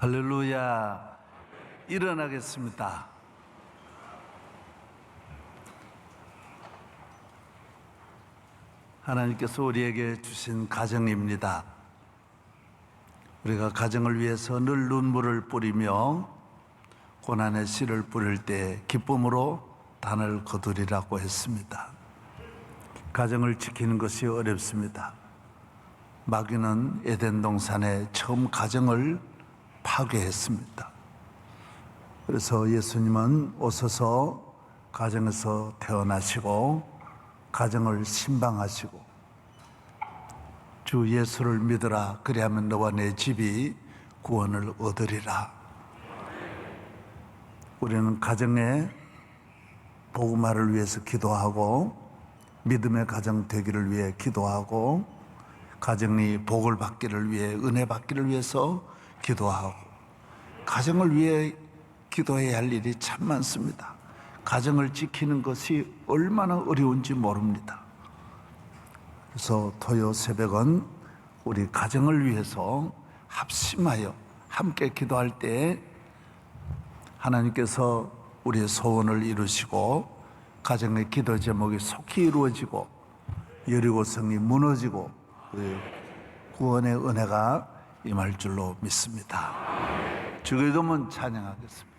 할렐루야. 일어나겠습니다. 하나님께서 우리에게 주신 가정입니다. 우리가 가정을 위해서 늘 눈물을 뿌리며 고난의 씨를 뿌릴 때 기쁨으로 단을 거두리라고 했습니다. 가정을 지키는 것이 어렵습니다. 마귀는 에덴 동산에 처음 가정을 파괴했습니다. 그래서 예수님은 오셔서 가정에서 태어나시고 가정을 신방하시고 주 예수를 믿으라, 그리하면 너와 내 집이 구원을 얻으리라. 우리는 가정의 복음화를 위해서 기도하고 믿음의 가정 되기를 위해 기도하고 가정이 복을 받기를 위해, 은혜 받기를 위해서 기도하고 가정을 위해 기도해야 할 일이 참 많습니다. 가정을 지키는 것이 얼마나 어려운지 모릅니다. 그래서 토요 새벽은 우리 가정을 위해서 합심하여 함께 기도할 때 하나님께서 우리의 소원을 이루시고 가정의 기도 제목이 속히 이루어지고 여리고성이 무너지고 구원의 은혜가 임할 줄로 믿습니다. 주기도문 찬양하겠습니다.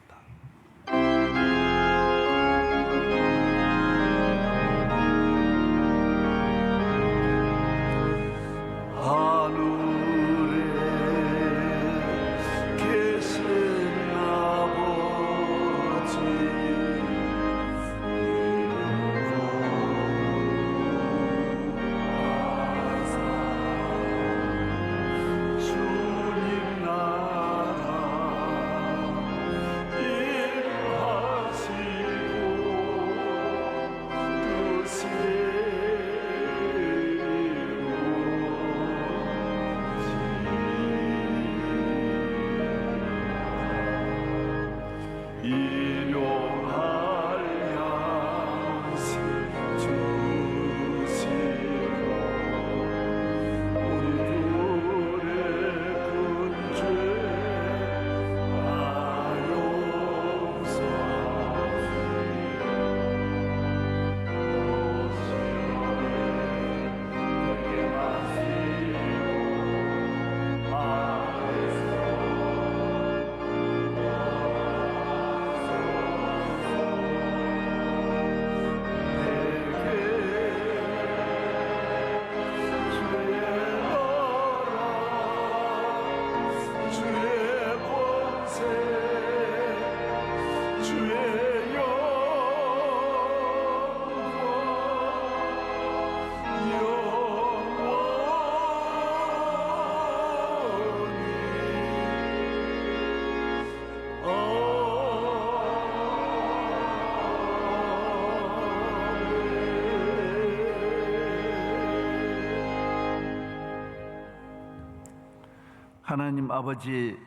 하나님 아버지,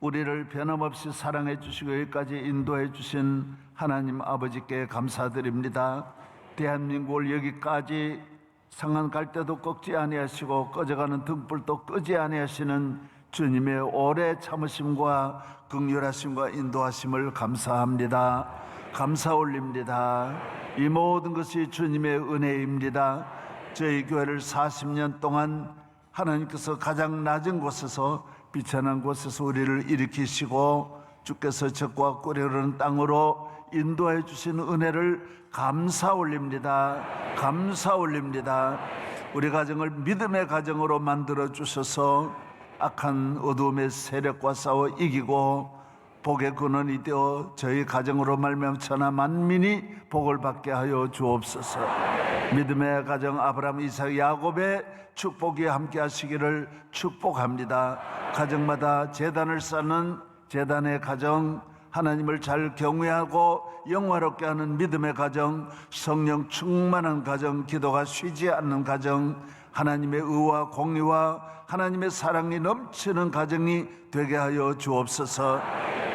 우리를 변함없이 사랑해 주시고 여기까지 인도해 주신 하나님 아버지께 감사드립니다. 대한민국을 여기까지 상한 갈 때도 꺾지 아니하시고 꺼져가는 등불도 끄지 아니하시는 주님의 오래 참으심과 긍휼하심과 인도하심을 감사합니다. 감사 올립니다. 이 모든 것이 주님의 은혜입니다. 저희 교회를 40년 동안 하나님께서 가장 낮은 곳에서 비천한 곳에서 우리를 일으키시고 주께서 적과 꿀이 흐르는 땅으로 인도해 주신 은혜를 감사 올립니다. 감사 올립니다. 우리 가정을 믿음의 가정으로 만들어 주셔서 악한 어두움의 세력과 싸워 이기고 복의 근원이 되어 저희 가정으로 말미암아 천하 만민이 복을 받게 하여 주옵소서. 믿음의 가정 아브라함, 이삭, 야곱의 축복이 함께 하시기를 축복합니다. 가정마다 제단을 쌓는 제단의 가정, 하나님을 잘 경외하고 영화롭게 하는 믿음의 가정, 성령 충만한 가정, 기도가 쉬지 않는 가정, 하나님의 의와 공의와 하나님의 사랑이 넘치는 가정이 되게 하여 주옵소서.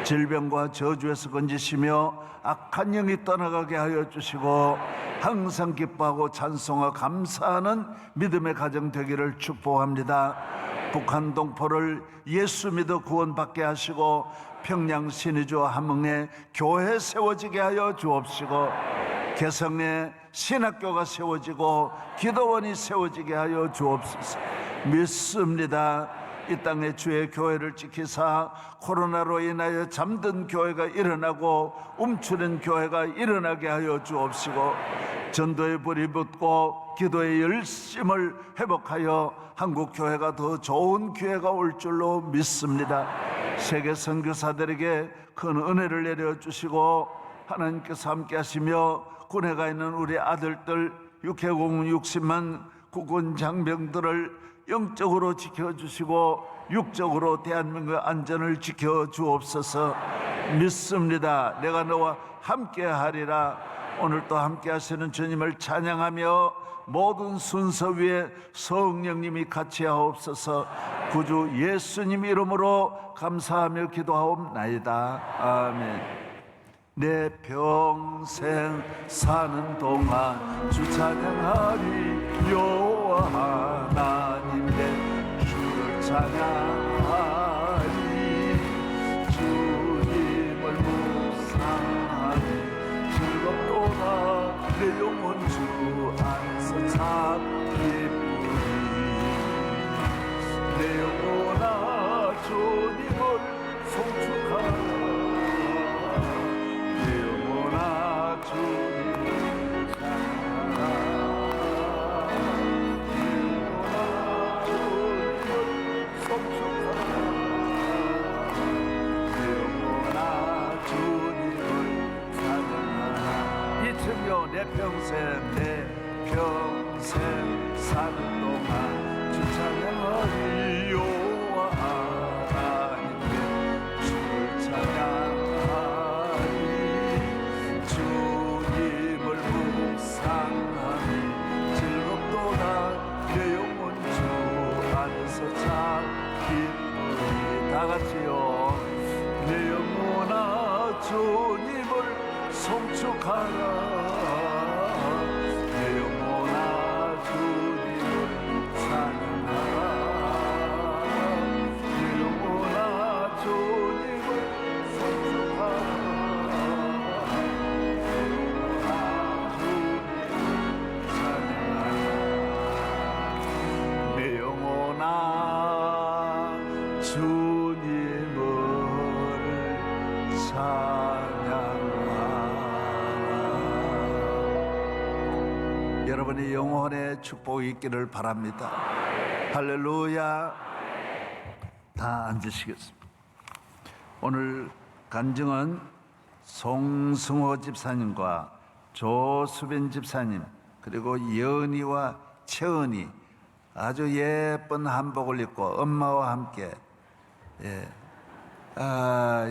질병과 저주에서 건지시며 악한 영이 떠나가게 하여 주시고 항상 기뻐하고 찬송하고 감사하는 믿음의 가정 되기를 축복합니다. 북한 동포를 예수 믿어 구원받게 하시고 평양 신의주 함흥에 교회 세워지게 하여 주옵시고 개성에 신학교가 세워지고 기도원이 세워지게 하여 주옵소서. 믿습니다. 이 땅에 주의 교회를 지키사 코로나로 인하여 잠든 교회가 일어나고 움츠린 교회가 일어나게 하여 주옵시고 전도의 불이 붙고 기도의 열심을 회복하여 한국 교회가 더 좋은 기회가 올 줄로 믿습니다. 세계 선교사들에게 큰 은혜를 내려주시고 하나님께서 함께 하시며 군에 가 있는 우리 아들들 육해공 60만 국군 장병들을 영적으로 지켜주시고 육적으로 대한민국의 안전을 지켜주옵소서. 믿습니다. 내가 너와 함께하리라. 오늘 또 함께하시는 주님을 찬양하며 모든 순서 위에 성령님이 같이 하옵소서. 구주 예수님 이름으로 감사하며 기도하옵나이다. 아멘. 내 평생 사는 동안 주 찬양하리. 여호와 하나님의 주를 찬양하리. 주님을 묵상하니 즐겁도다. 내 영혼 주 안에서 참 기쁘리. 내 영혼아 주님을 송축하라. 내 평생 사는 동안 주 찬양하리. 여호와 하나님의 주를 찬양하리. 주님을 묵상하니 즐겁도다. 내 영혼 주 안에서 참 기쁘리. 다같이요. 내 영혼아 주님을 송축하라. 여러분의 영혼의 축복이 있기를 바랍니다. 할렐루야. 다 앉으시겠습니다. 오늘 간증은 송승호 집사님과 조수빈 집사님 그리고 예은이와 채은이 아주 예쁜 한복을 입고 엄마와 함께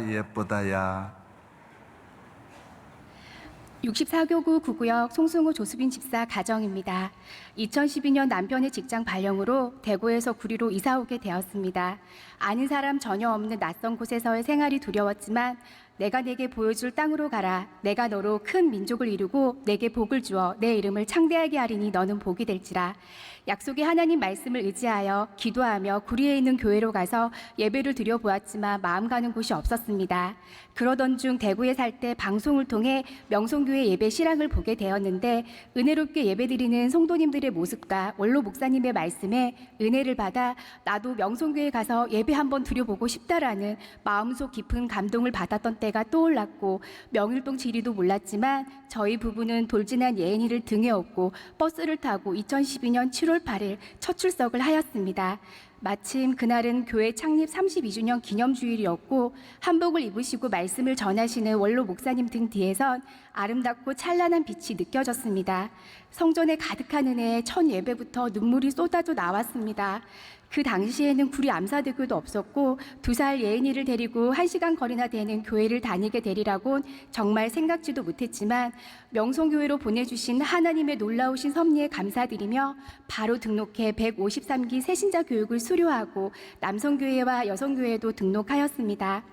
예쁘다야. 64교구 구구역 송승호 조수빈 집사 가정입니다. 2012년 남편의 직장 발령으로 대구에서 구리로 이사 오게 되었습니다. 아는 사람 전혀 없는 낯선 곳에서의 생활이 두려웠지만 내가 내게 보여줄 땅으로 가라. 내가 너로 큰 민족을 이루고 내게 복을 주어 내 이름을 창대하게 하리니 너는 복이 될지라. 약속의 하나님 말씀을 의지하여 기도하며 구리에 있는 교회로 가서 예배를 드려보았지만 마음 가는 곳이 없었습니다. 그러던 중 대구에 살 때 방송을 통해 명성교회 예배 실황을 보게 되었는데 은혜롭게 예배드리는 성도님들의 모습과 원로 목사님의 말씀에 은혜를 받아 나도 명성교회 가서 예배 한번 드려보고 싶다라는 마음속 깊은 감동을 받았던 때가 떠올랐고 명일동 지리도 몰랐지만 저희 부부는 돌진한 예은이를 등에 업고 버스를 타고 2012년 7월 8일 첫 출석을 하였습니다. 마침 그날은 교회 창립 32주년 기념주일이었고 한복을 입으시고 말씀을 전하시는 원로 목사님 등 뒤에선 아름답고 찬란한 빛이 느껴졌습니다. 성전에 가득한 은혜에 첫 예배부터 눈물이 쏟아져 나왔습니다. 그 당시에는 구리 암사대교도 없었고 2살 예은이를 데리고 1시간 거리나 되는 교회를 다니게 되리라곤 정말 생각지도 못했지만 명성교회로 보내주신 하나님의 놀라우신 섭리에 감사드리며 바로 등록해 153기 새신자 교육을 수료하고 남성교회와 여성교회도 등록하였습니다.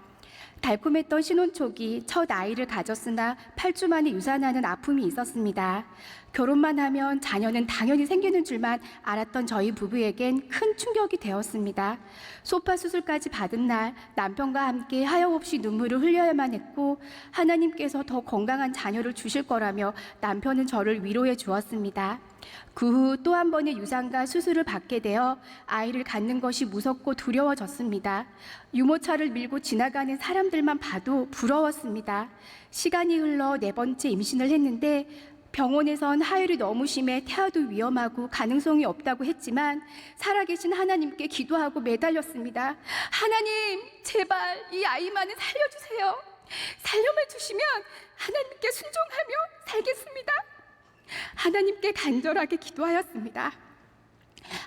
달콤했던 신혼 초기 첫 아이를 가졌으나 8주 만에 유산하는 아픔이 있었습니다. 결혼만 하면 자녀는 당연히 생기는 줄만 알았던 저희 부부에겐 큰 충격이 되었습니다. 소파 수술까지 받은 날 남편과 함께 하염없이 눈물을 흘려야만 했고 하나님께서 더 건강한 자녀를 주실 거라며 남편은 저를 위로해 주었습니다. 그 후 또 한 번의 유산과 수술을 받게 되어 아이를 갖는 것이 무섭고 두려워졌습니다. 유모차를 밀고 지나가는 사람들만 봐도 부러웠습니다. 시간이 흘러 4번째 임신을 했는데 병원에선 하율이 너무 심해 태아도 위험하고 가능성이 없다고 했지만 살아계신 하나님께 기도하고 매달렸습니다. 하나님, 제발 이 아이만은 살려주세요. 살려만 주시면 하나님께 순종하며 살겠습니다. 하나님께 간절하게 기도하였습니다.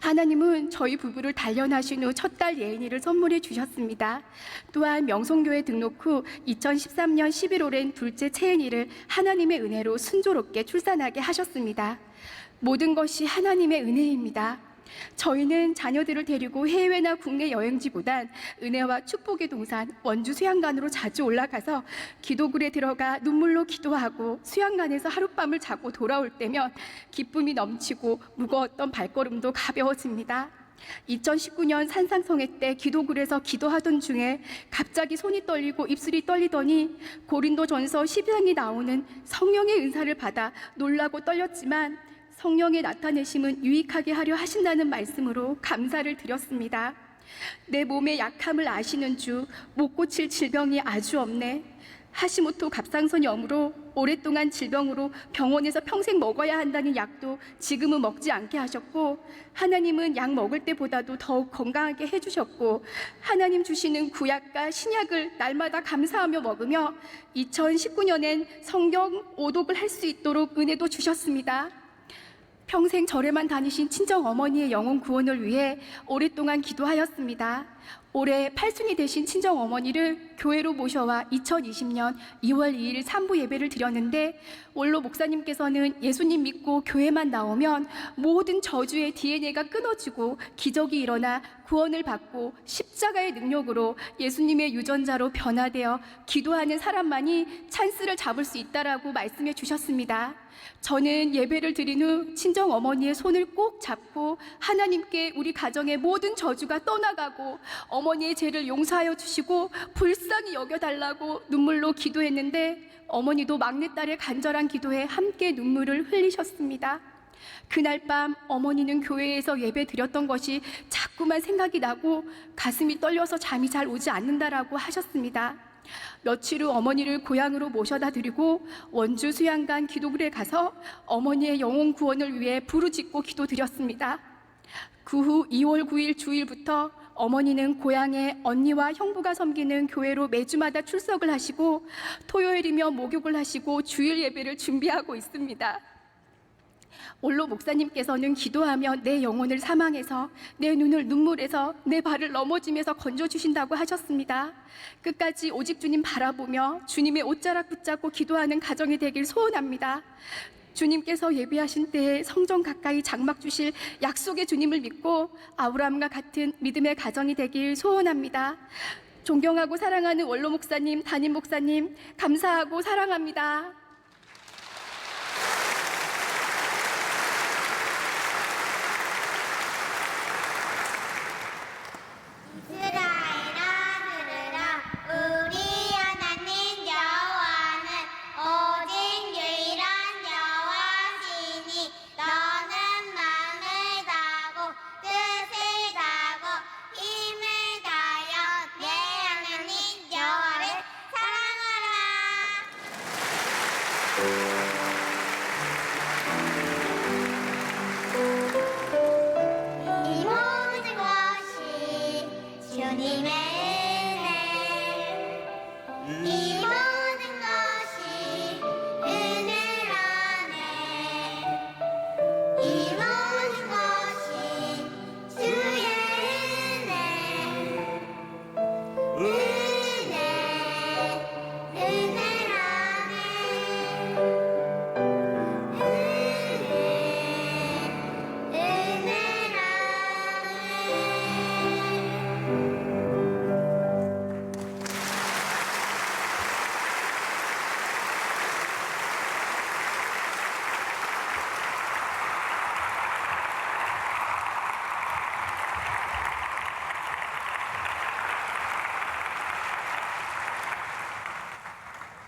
하나님은 저희 부부를 단련하신 후 첫 딸 예인이를 선물해 주셨습니다. 또한 명성교회 등록 후 2013년 11월엔 둘째 채은이를 하나님의 은혜로 순조롭게 출산하게 하셨습니다. 모든 것이 하나님의 은혜입니다. 저희는 자녀들을 데리고 해외나 국내 여행지보단 은혜와 축복의 동산 원주 수양관으로 자주 올라가서 기도굴에 들어가 눈물로 기도하고 수양관에서 하룻밤을 자고 돌아올 때면 기쁨이 넘치고 무거웠던 발걸음도 가벼워집니다. 2019년 산상성회 때 기도굴에서 기도하던 중에 갑자기 손이 떨리고 입술이 떨리더니 고린도전서 12장이 나오는 성령의 은사를 받아 놀라고 떨렸지만 성령의 나타내심은 유익하게 하려 하신다는 말씀으로 감사를 드렸습니다. 내 몸의 약함을 아시는 주, 못 고칠 질병이 아주 없네. 하시모토 갑상선염으로 오랫동안 질병으로 병원에서 평생 먹어야 한다는 약도 지금은 먹지 않게 하셨고 하나님은 약 먹을 때보다도 더욱 건강하게 해주셨고 하나님 주시는 구약과 신약을 날마다 감사하며 먹으며 2019년엔 성경 오독을 할 수 있도록 은혜도 주셨습니다. 평생 절에만 다니신 친정어머니의 영혼 구원을 위해 오랫동안 기도하였습니다. 올해 8순이 되신 친정어머니를 교회로 모셔와 2020년 2월 2일 3부 예배를 드렸는데 원로 목사님께서는 예수님 믿고 교회만 나오면 모든 저주의 DNA가 끊어지고 기적이 일어나 구원을 받고 십자가의 능력으로 예수님의 유전자로 변화되어 기도하는 사람만이 찬스를 잡을 수 있다라고 말씀해 주셨습니다. 저는 예배를 드린 후 친정어머니의 손을 꼭 잡고 하나님께 우리 가정의 모든 저주가 떠나가고 어머니의 죄를 용서하여 주시고 불쌍히 여겨달라고 눈물로 기도했는데 어머니도 막내딸의 간절한 기도에 함께 눈물을 흘리셨습니다. 그날 밤 어머니는 교회에서 예배 드렸던 것이 자꾸만 생각이 나고 가슴이 떨려서 잠이 잘 오지 않는다라고 하셨습니다. 며칠 후 어머니를 고향으로 모셔다 드리고 원주 수양관 기도굴에 가서 어머니의 영혼 구원을 위해 부르짖고 기도드렸습니다. 그 후 2월 9일 주일부터 어머니는 고향에 언니와 형부가 섬기는 교회로 매주마다 출석을 하시고 토요일이며 목욕을 하시고 주일 예배를 준비하고 있습니다. 원로 목사님께서는 기도하며 내 영혼을 사망에서 내 눈을 눈물에서 내 발을 넘어짐에서 건져주신다고 하셨습니다. 끝까지 오직 주님 바라보며 주님의 옷자락 붙잡고 기도하는 가정이 되길 소원합니다. 주님께서 예비하신 때에 성전 가까이 장막 주실 약속의 주님을 믿고 아브라함과 같은 믿음의 가정이 되길 소원합니다. 존경하고 사랑하는 원로 목사님, 담임 목사님 감사하고 사랑합니다.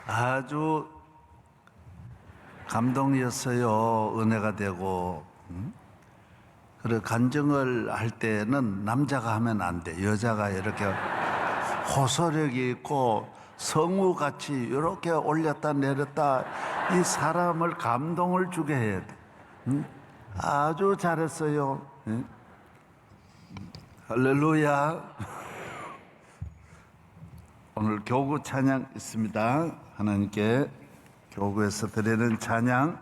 아주 감동이었어요. 은혜가 되고. 그래 간증을 할 때는 남자가 하면 안 돼. 여자가 이렇게 호소력이 있고 성우같이 이렇게 올렸다 내렸다 이 사람을 감동을 주게 해야 돼. 아주 잘했어요. 할렐루야. 오늘 교구 찬양 있습니다. 하나님께 교구에서 드리는 찬양.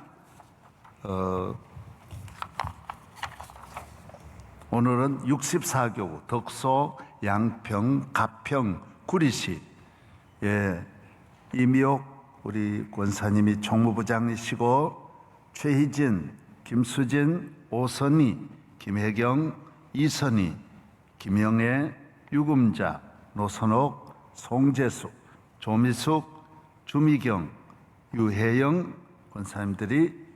오늘은 64교구 덕소, 양평, 가평, 구리시. 예, 이미옥 우리 권사님이 총무부장이시고 최희진, 김수진, 오선희, 김혜경, 이선희, 김영애, 유금자, 노선옥, 송재숙, 조미숙, 주미경, 유혜영 권사님들이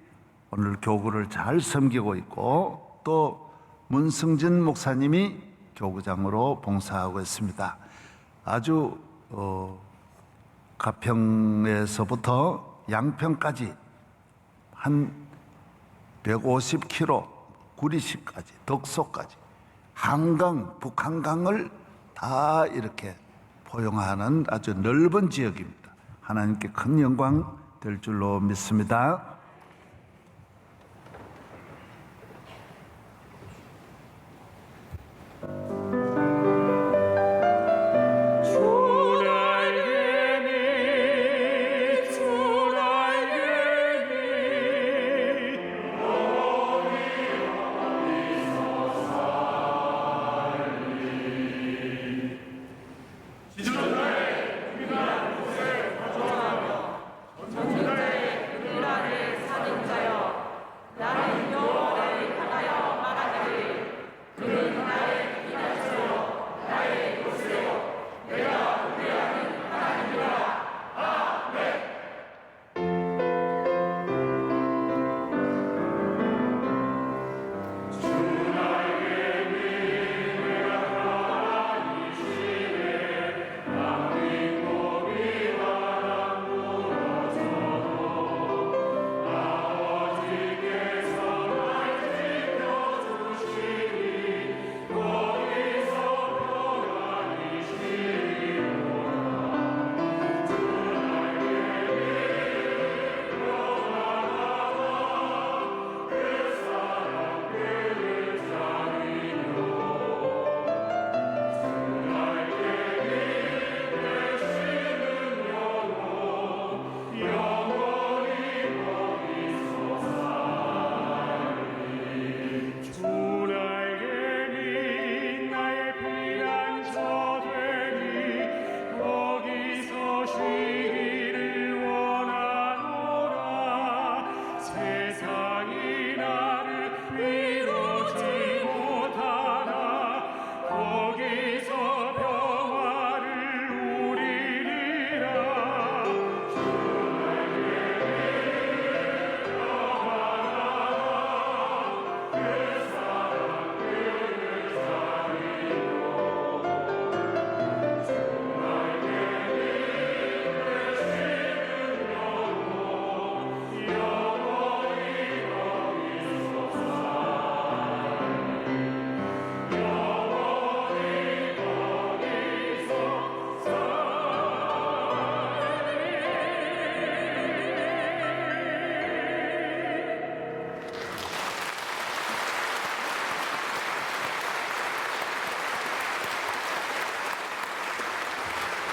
오늘 교구를 잘 섬기고 있고 또 문승진 목사님이 교구장으로 봉사하고 있습니다. 아주 가평에서부터 양평까지 한 150km, 구리시까지, 덕소까지 한강, 북한강을 다 이렇게 포용하는 아주 넓은 지역입니다. 하나님께 큰 영광 될 줄로 믿습니다.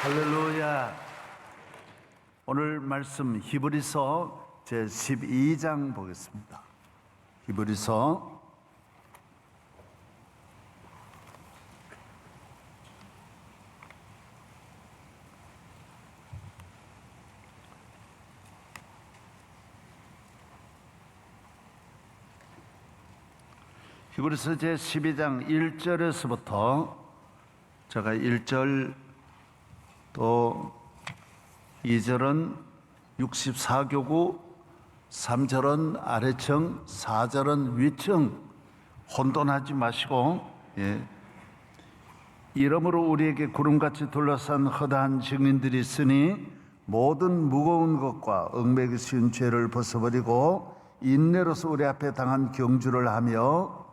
할렐루야. 오늘 말씀 히브리서 제12장 보겠습니다. 히브리서 제12장 1절에서부터 제가 1절 또 2절은 64교구, 3절은 아래층, 4절은 위층 혼돈하지 마시고 이러므로 우리에게 구름같이 둘러싼 허다한 증인들이 있으니 모든 무거운 것과 얽매기 쉬운 죄를 벗어버리고 인내로서 우리 앞에 당한 경주를 하며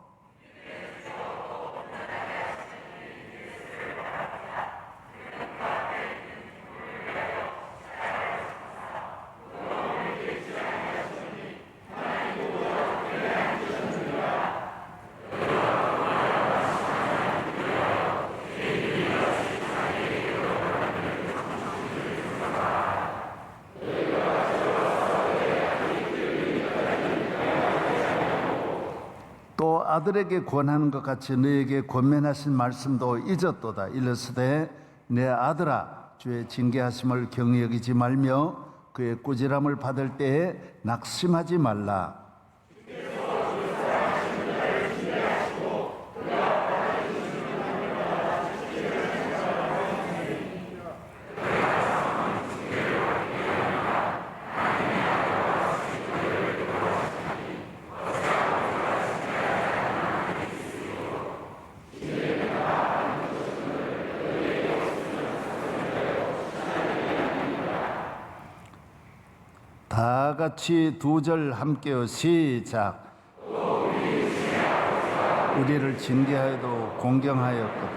또 아들에게 권하는 것 같이 너에게 권면하신 말씀도 잊었도다. 일렀으되 내 아들아 주의 징계하심을 경히 여기지 말며 그의 꾸지람을 받을 때에 낙심하지 말라. 다 같이 두 절 함께요. 시작. 우리를 징계하여도 공경하였거든.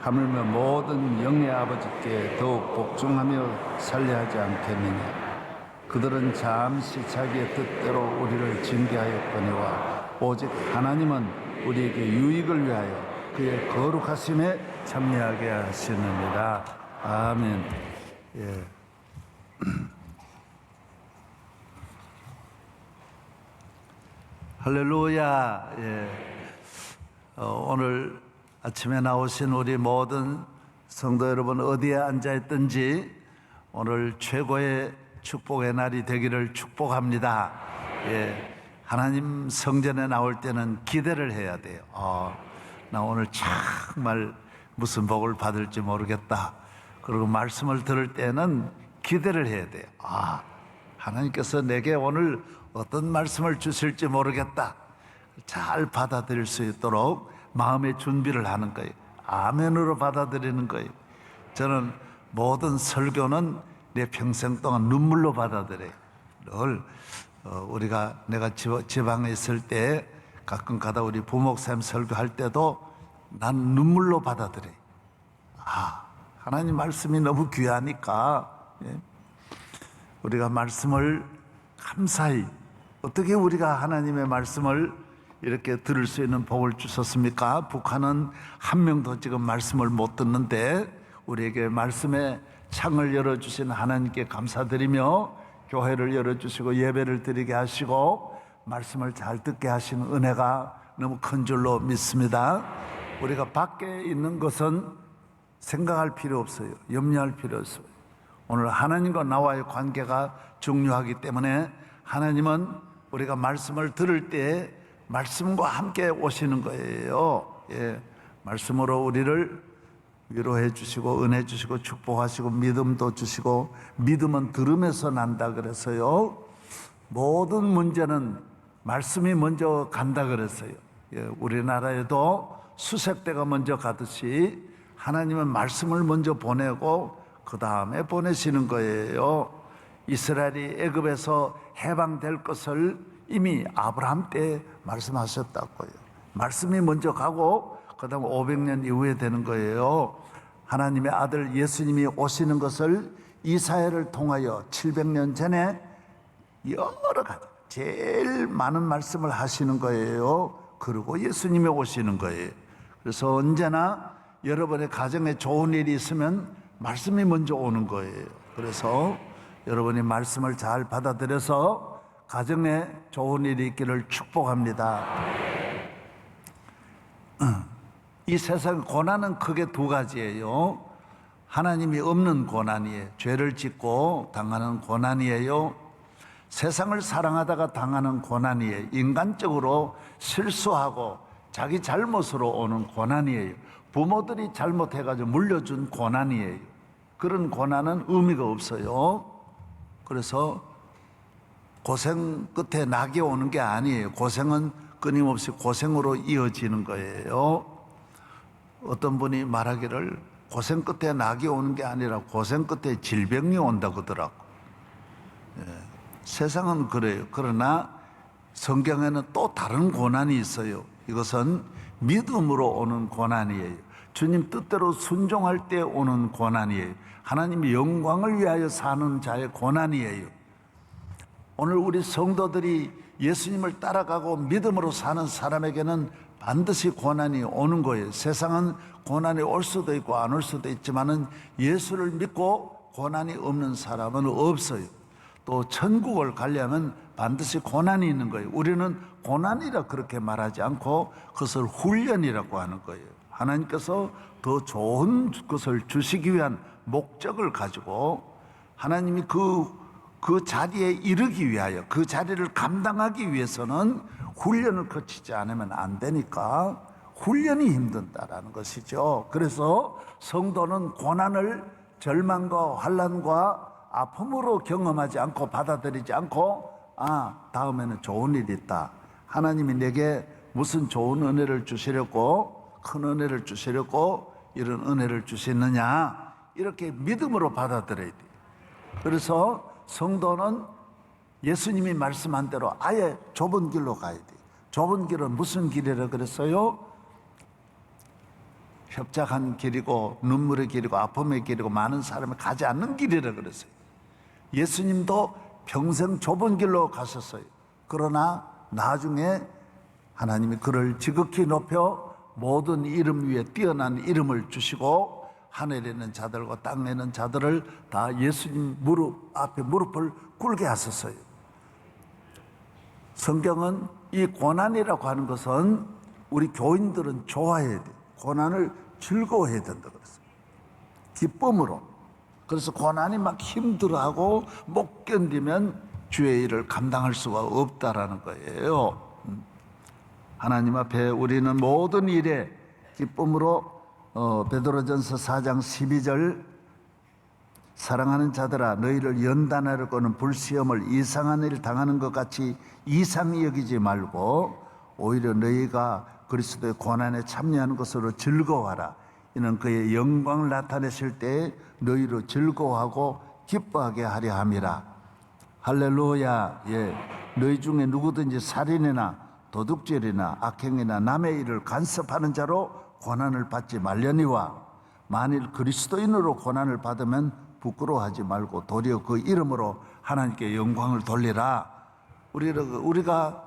하물며 모든 영의 아버지께 더욱 복종하며 살려하지 않겠느냐. 그들은 잠시 자기의 뜻대로 우리를 징계하였거니와 오직 하나님은 우리에게 유익을 위하여 그의 거룩하심에 참여하게 하시느니라. 아멘. 예. 할렐루야. 예. 오늘 아침에 나오신 우리 모든 성도 여러분 어디에 앉아 있든지 오늘 최고의 축복의 날이 되기를 축복합니다. 예. 하나님 성전에 나올 때는 기대를 해야 돼요. 나 오늘 정말 무슨 복을 받을지 모르겠다. 그리고 말씀을 들을 때는 기대를 해야 돼요. 하나님께서 내게 오늘 어떤 말씀을 주실지 모르겠다. 잘 받아들일 수 있도록 마음의 준비를 하는 거예요. 아멘으로 받아들이는 거예요. 저는 모든 설교는 내 평생 동안 눈물로 받아들여요. 늘 내가 지방에 있을 때 가끔 가다 우리 부목사님 설교할 때도 난 눈물로 받아들여요. 하나님 말씀이 너무 귀하니까 우리가 말씀을 감사히 어떻게 우리가 하나님의 말씀을 이렇게 들을 수 있는 복을 주셨습니까? 북한은 한 명도 지금 말씀을 못 듣는데 우리에게 말씀의 창을 열어주신 하나님께 감사드리며 교회를 열어주시고 예배를 드리게 하시고 말씀을 잘 듣게 하신 은혜가 너무 큰 줄로 믿습니다. 우리가 밖에 있는 것은 생각할 필요 없어요. 염려할 필요 없어요. 오늘 하나님과 나와의 관계가 중요하기 때문에 하나님은 우리가 말씀을 들을 때 말씀과 함께 오시는 거예요. 예, 말씀으로 우리를 위로해 주시고 은혜 주시고 축복하시고 믿음도 주시고 믿음은 들음에서 난다 그래서요. 모든 문제는 말씀이 먼저 간다 그랬어요. 예, 우리나라에도 수색대가 먼저 가듯이 하나님은 말씀을 먼저 보내고 그 다음에 보내시는 거예요. 이스라엘이 애굽에서 해방될 것을 이미 아브라함 때 말씀하셨다고요. 말씀이 먼저 가고 그 다음 500년 이후에 되는 거예요. 하나님의 아들 예수님이 오시는 것을 이사야를 통하여 700년 전에 여러 가지 제일 많은 말씀을 하시는 거예요. 그리고 예수님이 오시는 거예요. 그래서 언제나 여러분의 가정에 좋은 일이 있으면 말씀이 먼저 오는 거예요. 그래서 여러분이 말씀을 잘 받아들여서 가정에 좋은 일이 있기를 축복합니다. 이 세상 고난은 크게 두 가지예요. 하나님이 없는 고난이에요. 죄를 짓고 당하는 고난이에요. 세상을 사랑하다가 당하는 고난이에요. 인간적으로 실수하고 자기 잘못으로 오는 고난이에요. 부모들이 잘못해가지고 물려준 고난이에요. 그런 고난은 의미가 없어요. 그래서 고생 끝에 낙이 오는 게 아니에요. 고생은 끊임없이 고생으로 이어지는 거예요. 어떤 분이 말하기를 고생 끝에 낙이 오는 게 아니라 고생 끝에 질병이 온다고 하더라고. 세상은 그래요. 그러나 성경에는 또 다른 고난이 있어요. 이것은 믿음으로 오는 고난이에요. 주님 뜻대로 순종할 때 오는 고난이에요. 하나님의 영광을 위하여 사는 자의 고난이에요. 오늘 우리 성도들이 예수님을 따라가고 믿음으로 사는 사람에게는 반드시 고난이 오는 거예요. 세상은 고난이 올 수도 있고 안 올 수도 있지만은 예수를 믿고 고난이 없는 사람은 없어요. 또 천국을 가려면 반드시 고난이 있는 거예요. 우리는 고난이라 그렇게 말하지 않고 그것을 훈련이라고 하는 거예요. 하나님께서 더 좋은 것을 주시기 위한 목적을 가지고 하나님이 그 자리에 이르기 위하여, 그 자리를 감당하기 위해서는 훈련을 거치지 않으면 안 되니까 훈련이 힘든다라는 것이죠. 그래서 성도는 고난을 절망과 환난과 아픔으로 경험하지 않고 받아들이지 않고 다음에는 좋은 일이 있다. 하나님이 내게 무슨 좋은 은혜를 주시려고, 큰 은혜를 주시려고 이런 은혜를 주시느냐, 이렇게 믿음으로 받아들여야 돼요. 그래서 성도는 예수님이 말씀한 대로 아예 좁은 길로 가야 돼요. 좁은 길은 무슨 길이라 그랬어요? 협착한 길이고 눈물의 길이고 아픔의 길이고 많은 사람이 가지 않는 길이라 그랬어요. 예수님도 평생 좁은 길로 가셨어요. 그러나 나중에 하나님이 그를 지극히 높여 모든 이름 위에 뛰어난 이름을 주시고 하늘에 있는 자들과 땅에 있는 자들을 다 예수님 무릎 앞에 무릎을 꿇게 하셨어요. 성경은 이 고난이라고 하는 것은 우리 교인들은 좋아해야 돼. 고난을 즐거워해야 된다 그랬어요. 기쁨으로. 그래서 고난이 막 힘들어하고 못 견디면 주의 일을 감당할 수가 없다라는 거예요. 하나님 앞에 우리는 모든 일에 기쁨으로 베드로전서 4장 12절 사랑하는 자들아 너희를 연단하려고는 불시험을 이상한 일 당하는 것 같이 이상히 여기지 말고 오히려 너희가 그리스도의 고난에 참여하는 것으로 즐거워하라. 이는 그의 영광을 나타내실 때에 너희로 즐거워하고 기뻐하게 하려 함이라. 할렐루야. 예. 너희 중에 누구든지 살인이나 도둑질이나 악행이나 남의 일을 간섭하는 자로 고난을 받지 말려니와 만일 그리스도인으로 고난을 받으면 부끄러워하지 말고 도리어 그 이름으로 하나님께 영광을 돌리라. 우리가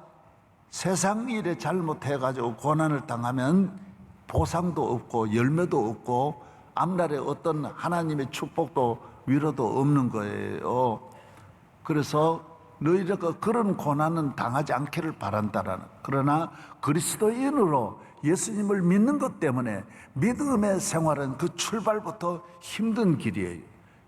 세상 일에 잘못해가지고 고난을 당하면 보상도 없고 열매도 없고 앞날에 어떤 하나님의 축복도 위로도 없는 거예요. 그래서 너희가 그런 고난은 당하지 않기를 바란다라는. 그러나 그리스도인으로 예수님을 믿는 것 때문에 믿음의 생활은 그 출발부터 힘든 길이에요.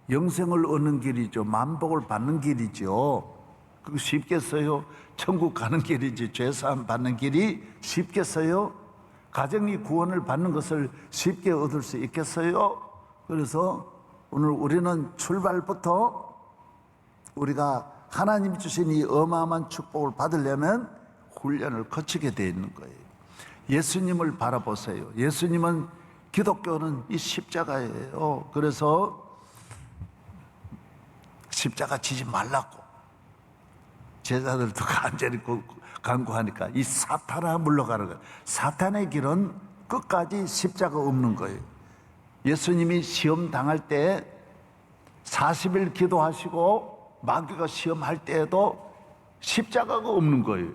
영생을 얻는 길이죠. 만복을 받는 길이죠. 그거 쉽겠어요? 천국 가는 길이지 죄사함 받는 길이 쉽겠어요? 가정이 구원을 받는 것을 쉽게 얻을 수 있겠어요? 그래서 오늘 우리는 출발부터 우리가 하나님 주신 이 어마어마한 축복을 받으려면 훈련을 거치게 되어 있는 거예요. 예수님을 바라보세요. 예수님은 기독교는 이 십자가예요. 그래서 십자가 지지 말라고 제자들도 간절히 간구하니까 이 사탄아 물러가는 거예요. 사탄의 길은 끝까지 십자가 없는 거예요. 예수님이 시험 당할 때 40일 기도하시고 마귀가 시험할 때에도 십자가가 없는 거예요.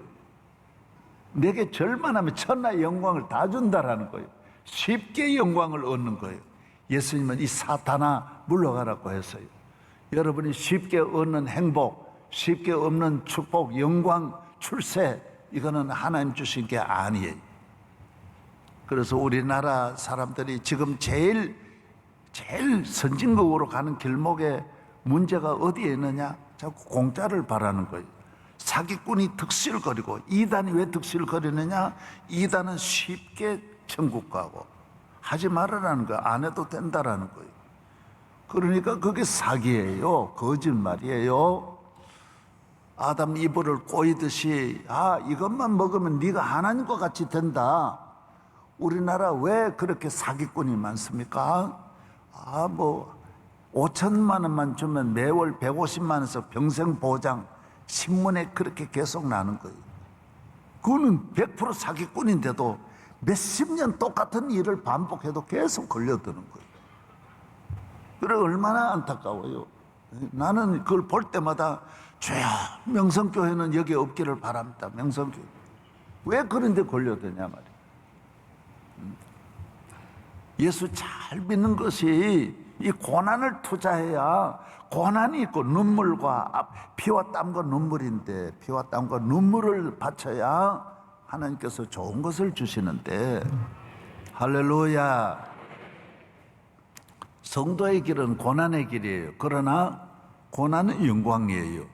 내게 절만하면 천하의 영광을 다 준다라는 거예요. 쉽게 영광을 얻는 거예요. 예수님은 이 사탄아 물러가라고 했어요. 여러분이 쉽게 얻는 행복, 쉽게 얻는 축복, 영광, 출세, 이거는 하나님 주신 게 아니에요. 그래서 우리나라 사람들이 지금 제일 선진국으로 가는 길목에 문제가 어디에 있느냐? 자꾸 공짜를 바라는 거예요. 사기꾼이 득실거리고, 이단이 왜 득실거리느냐? 이단은 쉽게 천국 가고 하지 말으라는 거예요. 안 해도 된다라는 거예요. 그러니까 그게 사기예요. 거짓말이에요. 아담 이브를 꼬이듯이 이것만 먹으면 네가 하나님과 같이 된다. 우리나라 왜 그렇게 사기꾼이 많습니까? 뭐 5천만 원만 주면 매월 150만 원에서 평생 보장, 신문에 그렇게 계속 나는 거예요. 그거는 100% 사기꾼인데도 몇십 년 똑같은 일을 반복해도 계속 걸려드는 거예요. 그래 얼마나 안타까워요. 나는 그걸 볼 때마다 주여 명성교회는 여기 없기를 바랍니다. 명성교회. 왜 그런 데 걸려드냐 말이에요. 예수 잘 믿는 것이 이 고난을 투자해야, 고난이 있고 눈물과 피와 땀과 눈물인데 피와 땀과 눈물을 바쳐야 하나님께서 좋은 것을 주시는데, 할렐루야. 성도의 길은 고난의 길이에요. 그러나 고난은 영광이에요.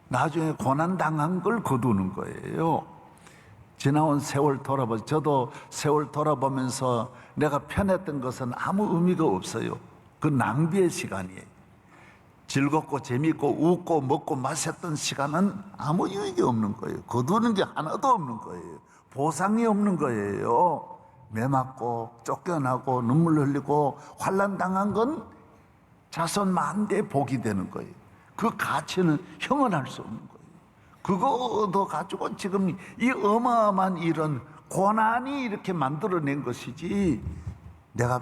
나중에 고난 당한 걸 거두는 거예요. 지나온 세월 돌아보면, 저도 세월 돌아보면서 내가 편했던 것은 아무 의미가 없어요. 그 낭비의 시간이에요. 즐겁고 재밌고 웃고 먹고 마셨던 시간은 아무 유익이 없는 거예요. 거두는 게 하나도 없는 거예요. 보상이 없는 거예요. 매 맞고 쫓겨나고 눈물 흘리고 환난 당한 건 자손 만대에 복이 되는 거예요. 그 가치는 형언할 수 없는 거예요. 그거도 가지고 지금 이 어마어마한 이런 고난이 이렇게 만들어낸 것이지, 내가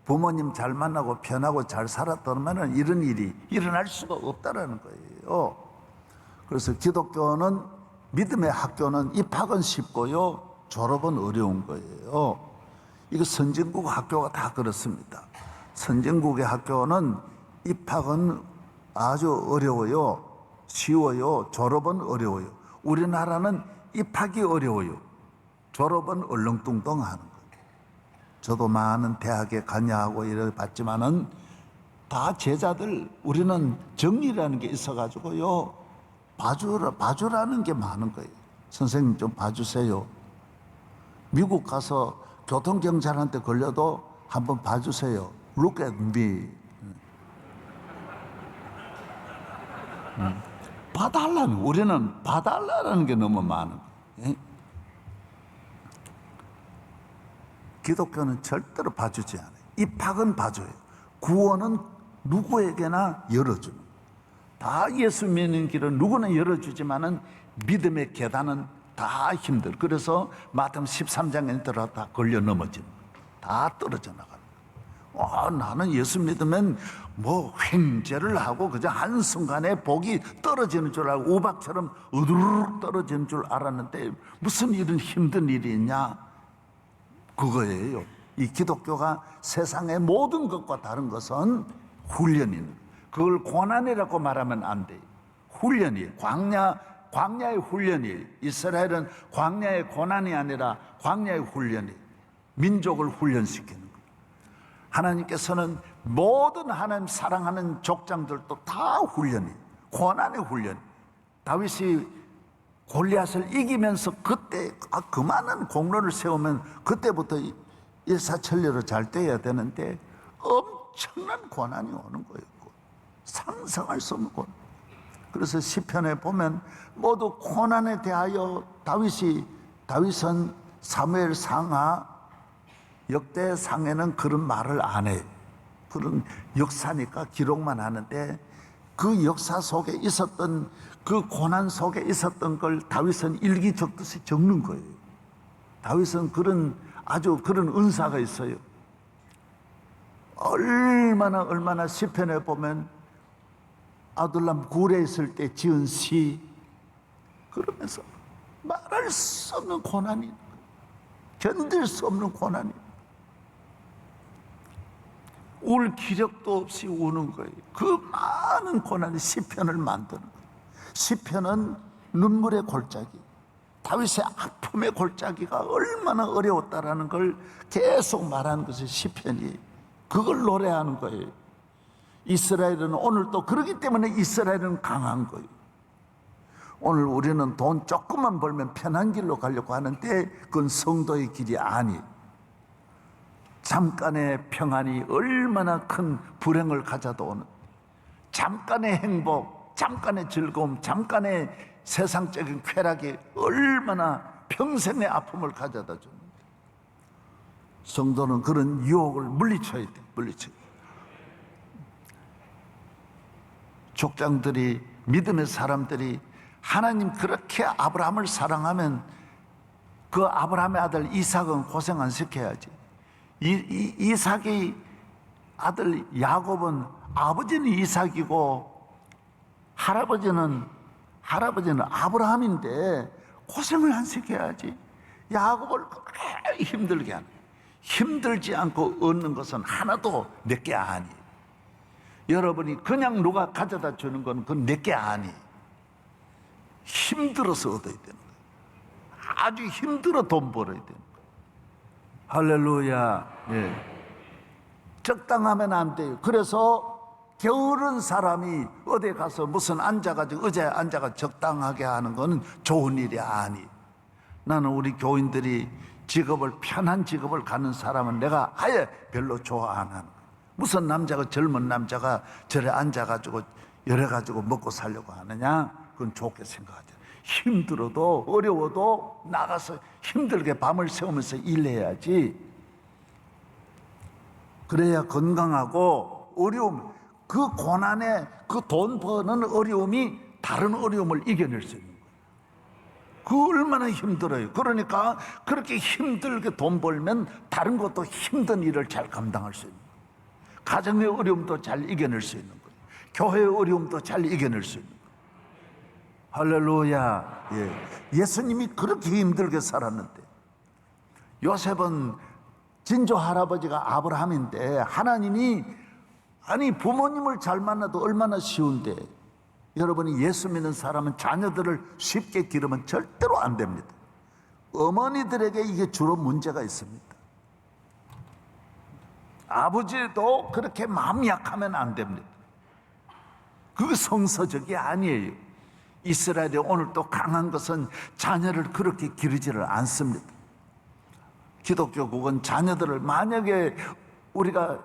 부모님 잘 만나고 편하고 잘 살았다면 이런 일이 일어날 수가 없다라는 거예요. 그래서 기독교는, 믿음의 학교는 입학은 쉽고요, 졸업은 어려운 거예요. 이거 선진국 학교가 다 그렇습니다. 선진국의 학교는 입학은 아주 어려워요. 쉬워요. 졸업은 어려워요. 우리나라는 입학이 어려워요. 졸업은 얼렁뚱땅하는 거예요. 저도 많은 대학에 관여하고 이래 봤지만은 다 제자들, 우리는 정리라는 게 있어가지고요, 봐주라는 게 많은 거예요. 선생님 좀 봐주세요. 미국 가서 교통경찰한테 걸려도 한번 봐주세요. Look at me. 봐달라는, 우리는 봐달라는 게 너무 많은 거예요. 기독교는 절대로 봐주지 않아요. 입학은 봐줘요. 구원은 누구에게나 열어주는, 다 예수 믿는 길은 누구나 열어주지만은 믿음의 계단은 다 힘들. 그래서 마태복음 13장에 들어 다 걸려 넘어지는 거예요. 다 떨어져 나가는 거예요. 나는 예수 믿으면 뭐 횡재를 하고 그냥 한순간에 복이 떨어지는 줄 알고 우박처럼 으르륵 떨어지는 줄 알았는데 무슨 이런 힘든 일이 있냐? 그거예요. 이 기독교가 세상의 모든 것과 다른 것은 훈련이에요. 그걸 고난이라고 말하면 안 돼요. 훈련이에요. 광야의 훈련이에요. 이스라엘은 광야의 고난이 아니라 광야의 훈련이에요. 민족을 훈련시키는 거예요. 하나님께서는 모든 하나님 사랑하는 족장들도 다 훈련이에요. 고난의 훈련. 다윗이 골리앗을 이기면서 그때 그 많은 공로를 세우면 그때부터 일사천리로 잘 돼야 되는데 엄청난 고난이 오는 거예요. 상상할 수 없는 고난. 그래서 시편에 보면 모두 고난에 대하여 다윗은 사무엘 상하 역대상에는 그런 말을 안 해요. 그런 역사니까 기록만 하는데 그 역사 속에 있었던, 그 고난 속에 있었던 걸 다윗은 일기 적듯이 적는 거예요. 다윗은 아주 그런 은사가 있어요. 얼마나 시편에 보면 아둘람 굴에 있을 때 지은 시, 그러면서 말할 수 없는 고난이, 견딜 수 없는 고난이, 울 기력도 없이 우는 거예요. 그 많은 고난이 시편을 만드는 거예요. 시편은 눈물의 골짜기, 다윗의 아픔의 골짜기가 얼마나 어려웠다라는 걸 계속 말하는 것이 시편이에요. 그걸 노래하는 거예요. 이스라엘은 오늘 또 그러기 때문에 이스라엘은 강한 거예요. 오늘 우리는 돈 조금만 벌면 편한 길로 가려고 하는데 그건 성도의 길이 아니에요. 잠깐의 평안이 얼마나 큰 불행을 가져다 오는, 잠깐의 행복, 잠깐의 즐거움, 잠깐의 세상적인 쾌락이 얼마나 평생의 아픔을 가져다 줍니다. 성도는 그런 유혹을 물리쳐야 돼. 물리쳐야 돼. 족장들이, 믿음의 사람들이 하나님 그렇게 아브라함을 사랑하면 그 아브라함의 아들 이삭은 고생 안 시켜야지. 이삭이 아들 야곱은 아버지는 이삭이고 할아버지는 아브라함인데 고생을 안 시켜야지. 야곱을 그렇게 힘들게 하는, 힘들지 않고 얻는 것은 하나도 내게 아니. 여러분이 그냥 누가 가져다 주는 건 그건 내게 아니. 힘들어서 얻어야 되는 거예요. 아주 힘들어 돈 벌어야 되는 거예요. 할렐루야. 예. 적당하면 안 돼요. 그래서 게으른 사람이 어디 가서 무슨 앉아가지고 의자에 앉아가 적당하게 하는 거는 좋은 일이 아니. 나는 우리 교인들이 편한 직업을 가는 사람은 내가 아예 별로 좋아 안 하는 거예요. 무슨 남자가, 젊은 남자가 저래 앉아가지고 열어가지고 먹고 살려고 하느냐? 그건 좋게 생각하죠. 힘들어도 어려워도 나가서 힘들게 밤을 새우면서 일해야지. 그래야 건강하고, 어려움, 그 고난에 그 돈 버는 어려움이 다른 어려움을 이겨낼 수 있는 거예요. 그 얼마나 힘들어요. 그러니까 그렇게 힘들게 돈 벌면 다른 것도 힘든 일을 잘 감당할 수 있는 거예요. 가정의 어려움도 잘 이겨낼 수 있는 거예요. 교회의 어려움도 잘 이겨낼 수 있는 거예요. 할렐루야. 예. 예수님이 그렇게 힘들게 살았는데, 요셉은 진조 할아버지가 아브라함인데 하나님이, 아니 부모님을 잘 만나도 얼마나 쉬운데, 여러분이 예수 믿는 사람은 자녀들을 쉽게 기르면 절대로 안 됩니다. 어머니들에게 이게 주로 문제가 있습니다. 아버지도 그렇게 마음 약하면 안 됩니다. 그거 성서적이 아니에요. 이스라엘이 오늘 또 강한 것은 자녀를 그렇게 기르지를 않습니다. 기독교국은 자녀들을, 만약에 우리가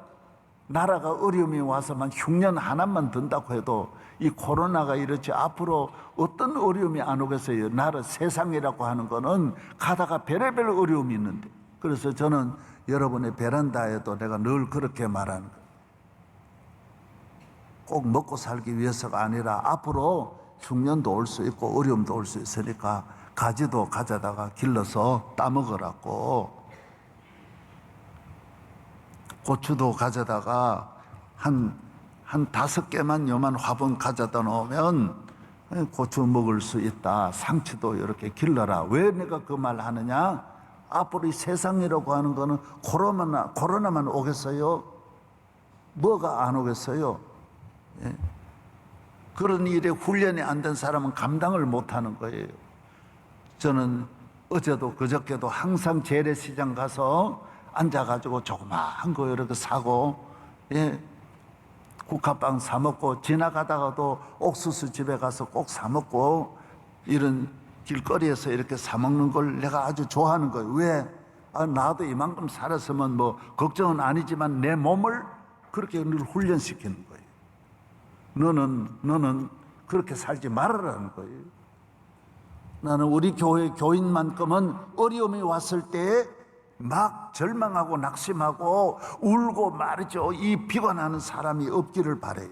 나라가 어려움이 와서만 흉년 하나만 든다고 해도 이 코로나가 이렇지 앞으로 어떤 어려움이 안 오겠어요. 나라 세상이라고 하는 거는 가다가 별의별 어려움이 있는데, 그래서 저는 여러분의 베란다에도 내가 늘 그렇게 말하는 거예요. 꼭 먹고 살기 위해서가 아니라 앞으로 흉년도 올 수 있고 어려움도 올 수 있으니까 가지도 가져다가 길러서 따먹으라고. 고추도 가져다가 한 5개만 요만 화분 가져다 놓으면 고추 먹을 수 있다. 상추도 이렇게 길러라. 왜 내가 그 말 하느냐? 앞으로 이 세상이라고 하는 거는 코로나만 오겠어요? 뭐가 안 오겠어요? 예. 그런 일에 훈련이 안 된 사람은 감당을 못 하는 거예요. 저는 어제도 그저께도 항상 재래시장 가서 앉아가지고 조그마한 거 이렇게 사고, 예, 국화빵 사 먹고, 지나가다가도 옥수수 집에 가서 꼭 사 먹고, 이런 길거리에서 이렇게 사 먹는 걸 내가 아주 좋아하는 거예요. 왜? 나도 이만큼 살았으면 뭐 걱정은 아니지만 내 몸을 그렇게 늘 훈련시키는 거예요. 너는 그렇게 살지 말아라는 거예요. 나는 우리 교회 교인만큼은 어려움이 왔을 때 막 절망하고 낙심하고 울고 말이죠. 이 비관하는 사람이 없기를 바래요.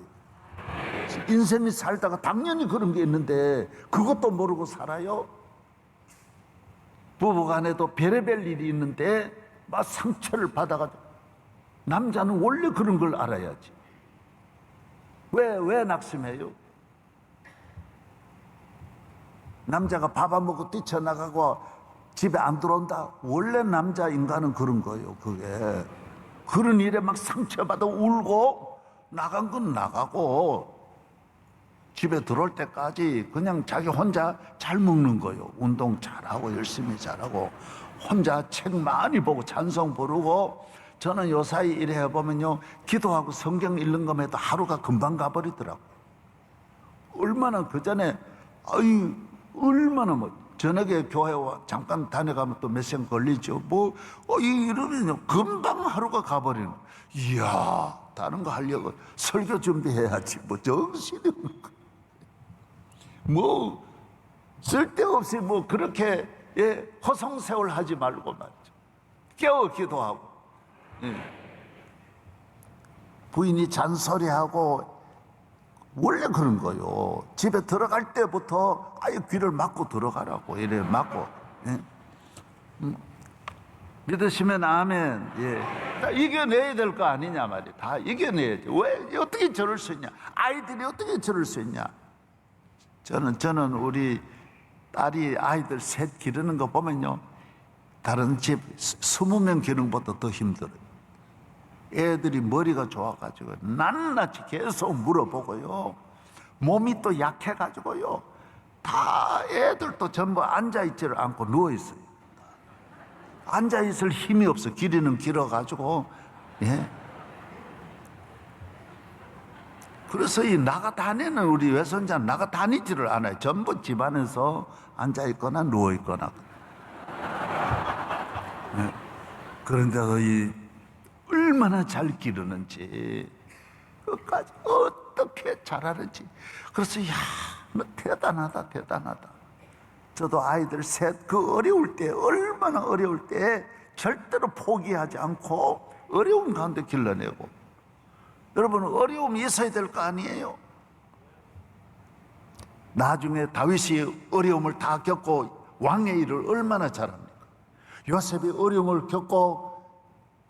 인생이 살다가 당연히 그런 게 있는데 그것도 모르고 살아요. 부부간에도 별의별 일이 있는데 막 상처를 받아가지고, 남자는 원래 그런 걸 알아야지. 왜 낙심해요? 남자가 밥 안 먹고 뛰쳐나가고 집에 안 들어온다. 원래 남자 인간은 그런 거예요. 그게 그런 일에 막 상처받아 울고, 나간 건 나가고 집에 들어올 때까지 그냥 자기 혼자 잘 먹는 거예요. 운동 잘하고 열심히 잘하고 혼자 책 많이 보고 찬송 부르고. 저는 요사이 일해 보면요, 기도하고 성경 읽는 것만 해도 하루가 금방 가버리더라고요. 얼마나 그 전에 얼마나 저녁에 교회 잠깐 다녀가면 또 몇 시간 걸리죠. 이러면요 금방 하루가 가버리는. 이야, 다른 거 하려고 설교 준비해야지. 정신이 없는 거. 쓸데없이 그렇게 허송세월 하지 말고 말이죠. 깨워 기도하고. 부인이 잔소리하고 원래 그런 거요. 집에 들어갈 때부터 아예 귀를 막고 들어가라고 이래 막고. 예? 믿으시면 아멘. 예. 다 이겨내야 될 거 아니냐 말이야. 다 이겨내야지. 왜 어떻게 저럴 수 있냐? 아이들이 어떻게 저럴 수 있냐? 저는 우리 딸이 아이들 셋 기르는 거 보면요, 다른 집 20명 기르는 것보다 더 힘들어요. 애들이 머리가 좋아가지고 낱낱이 계속 물어보고요, 몸이 또 약해가지고요, 다 애들도 전부 앉아있지를 않고 누워있어요. 앉아있을 힘이 없어. 길이는 길어가지고. 예. 그래서 이 나가다니는 우리 외손자는 나가다니지를 않아요. 전부 집안에서 앉아있거나 누워있거나. 예. 그런데도 이 얼마나 잘 기르는지, 끝까지 어떻게 잘하는지. 그래서 야, 뭐 대단하다, 대단하다. 저도 아이들 셋, 그 어려울 때, 얼마나 어려울 때 절대로 포기하지 않고 어려운 가운데 길러내고. 여러분, 어려움이 있어야 될 거 아니에요? 나중에 다윗이 어려움을 다 겪고 왕의 일을 얼마나 잘합니까? 요셉이 어려움을 겪고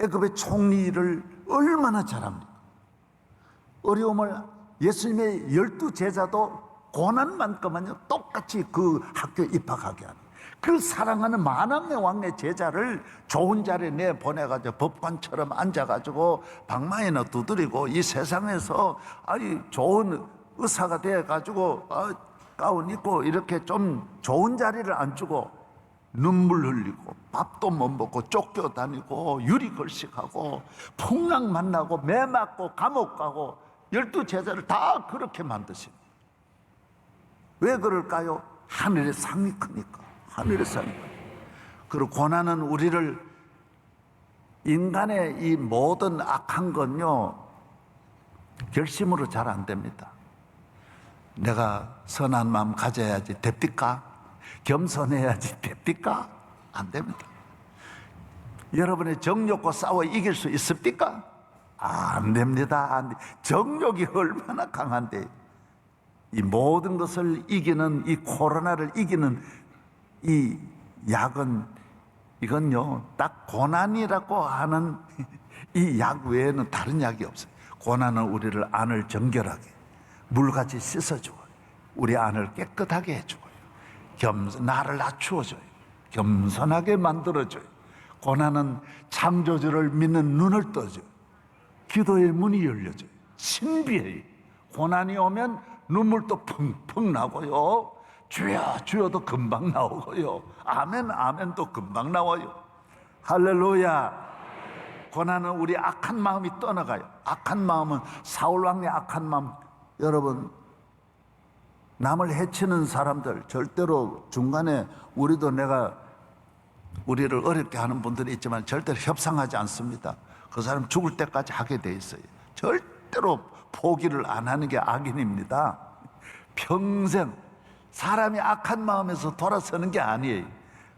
애굽의 총리 일을 얼마나 잘합니까? 어려움을 예수님의 12제자도 고난만큼은요 똑같이 그 학교에 입학하게 하는, 그 사랑하는 만왕의 왕의 제자를 좋은 자리에 내보내가지고 법관처럼 앉아가지고 방망이나 두드리고 이 세상에서 아니 좋은 의사가 돼가지고 가운 입고 이렇게 좀 좋은 자리를 안 주고 눈물 흘리고 밥도 못 먹고 쫓겨다니고 유리걸식하고 풍랑 만나고 매 맞고 감옥 가고 12제자를 다 그렇게 만드십니다. 왜 그럴까요? 하늘의 상이 크니까. 하늘의 상이 크니까. 그리고 고난은 우리를, 인간의 이 모든 악한 건요 결심으로 잘 안 됩니다. 내가 선한 마음 가져야지 됩니까? 겸손해야지 됩니까? 안 됩니다. 여러분의 정욕과 싸워 이길 수 있습니까? 안 됩니다. 안 돼. 정욕이 얼마나 강한데, 이 모든 것을 이기는, 이 코로나를 이기는 이 약은, 이건요 딱 고난이라고 하는 이 약 외에는 다른 약이 없어요. 고난은 우리를 안을 정결하게 물같이 씻어주고 우리 안을 깨끗하게 해주고요, 나를 낮추어줘요, 겸손하게 만들어줘요. 고난은 창조주를 믿는 눈을 떠줘요. 기도의 문이 열려져요. 신비해요. 고난이 오면 눈물도 펑펑 나고요, 주여 주여도 금방 나오고요, 아멘 아멘도 금방 나와요. 할렐루야. 고난은 우리 악한 마음이 떠나가요. 악한 마음은, 사울왕의 악한 마음, 여러분 남을 해치는 사람들 절대로 중간에, 우리를 어렵게 하는 분들이 있지만 절대로 협상하지 않습니다. 그 사람 죽을 때까지 하게 돼 있어요. 절대로 포기를 안 하는 게 악인입니다. 평생 사람이 악한 마음에서 돌아서는 게 아니에요.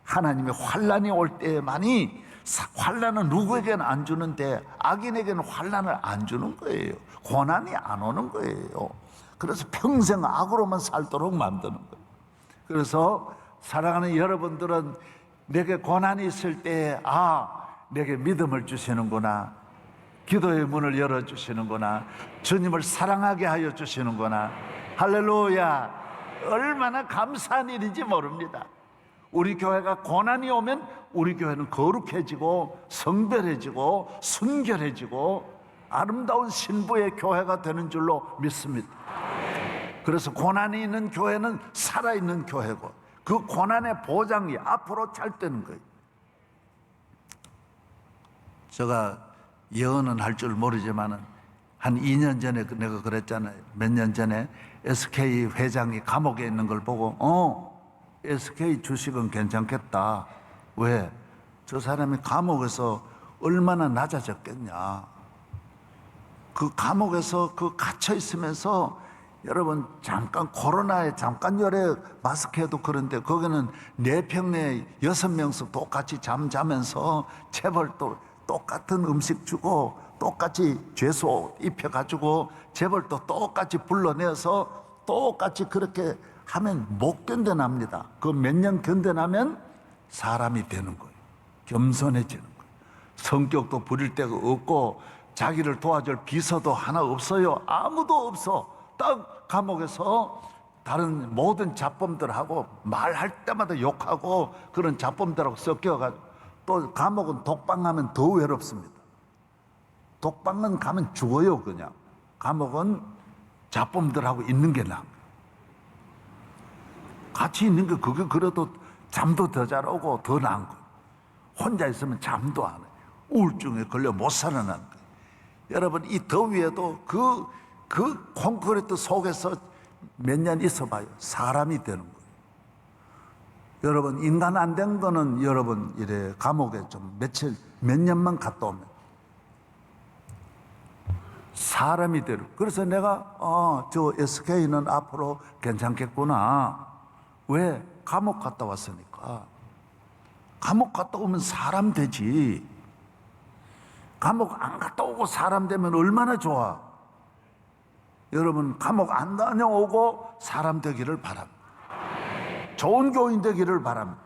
하나님의 환난이 올 때만이, 환난은 누구에게는 안 주는데 악인에게는 환난을 안 주는 거예요. 고난이 안 오는 거예요. 그래서 평생 악으로만 살도록 만드는 거예요. 그래서 사랑하는 여러분들은 내게 고난이 있을 때, 내게 믿음을 주시는구나, 기도의 문을 열어주시는구나, 주님을 사랑하게 하여 주시는구나, 할렐루야. 얼마나 감사한 일인지 모릅니다. 우리 교회가 고난이 오면 우리 교회는 거룩해지고 성별해지고 순결해지고 아름다운 신부의 교회가 되는 줄로 믿습니다. 그래서 고난이 있는 교회는 살아있는 교회고, 그 고난의 보장이 앞으로 잘 되는 거예요. 제가 예언은 할 줄 모르지만은 한 2년 전에 내가 그랬잖아요. 몇 년 전에 SK 회장이 감옥에 있는 걸 보고 SK 주식은 괜찮겠다. 왜? 저 사람이 감옥에서 얼마나 낮아졌겠냐. 그 감옥에서 갇혀 있으면서, 여러분 잠깐 코로나에 잠깐 열에 마스크해도 그런데 거기는 4평 내에 6명씩 똑같이 잠자면서 재벌 또 똑같은 음식 주고 똑같이 죄수 입혀가지고 재벌도 똑같이 불러내어서 똑같이 그렇게 하면 못 견뎌납니다. 그 몇 년 견뎌나면 사람이 되는 거예요. 겸손해지는 거예요. 성격도 부릴 데가 없고 자기를 도와줄 비서도 하나 없어요. 아무도 없어. 딱 감옥에서 다른 모든 잡범들하고 말할 때마다 욕하고 그런 잡범들하고 섞여가지고, 또 감옥은 독방 가면 더 외롭습니다. 독방은 가면 죽어요. 그냥 감옥은 잡범들하고 있는 게 나아. 같이 있는 게 그게 그래도 잠도 더 잘 오고 더 나은 거예요. 혼자 있으면 잠도 안 해요. 우울증에 걸려 못 살아나는 거예요. 여러분, 이 더위에도 그 콘크리트 속에서 몇 년 있어봐요. 사람이 되는 거예요. 여러분, 인간 안 된 거는 여러분 이래 감옥에 좀 며칠 몇 년만 갔다 오면 사람이 되는. 그래서 내가 저 SK는 앞으로 괜찮겠구나. 왜? 감옥 갔다 왔으니까. 감옥 갔다 오면 사람 되지. 감옥 안 갔다 오고 사람 되면 얼마나 좋아. 여러분, 감옥 안 다녀오고 사람 되기를 바랍니다. 좋은 교인 되기를 바랍니다.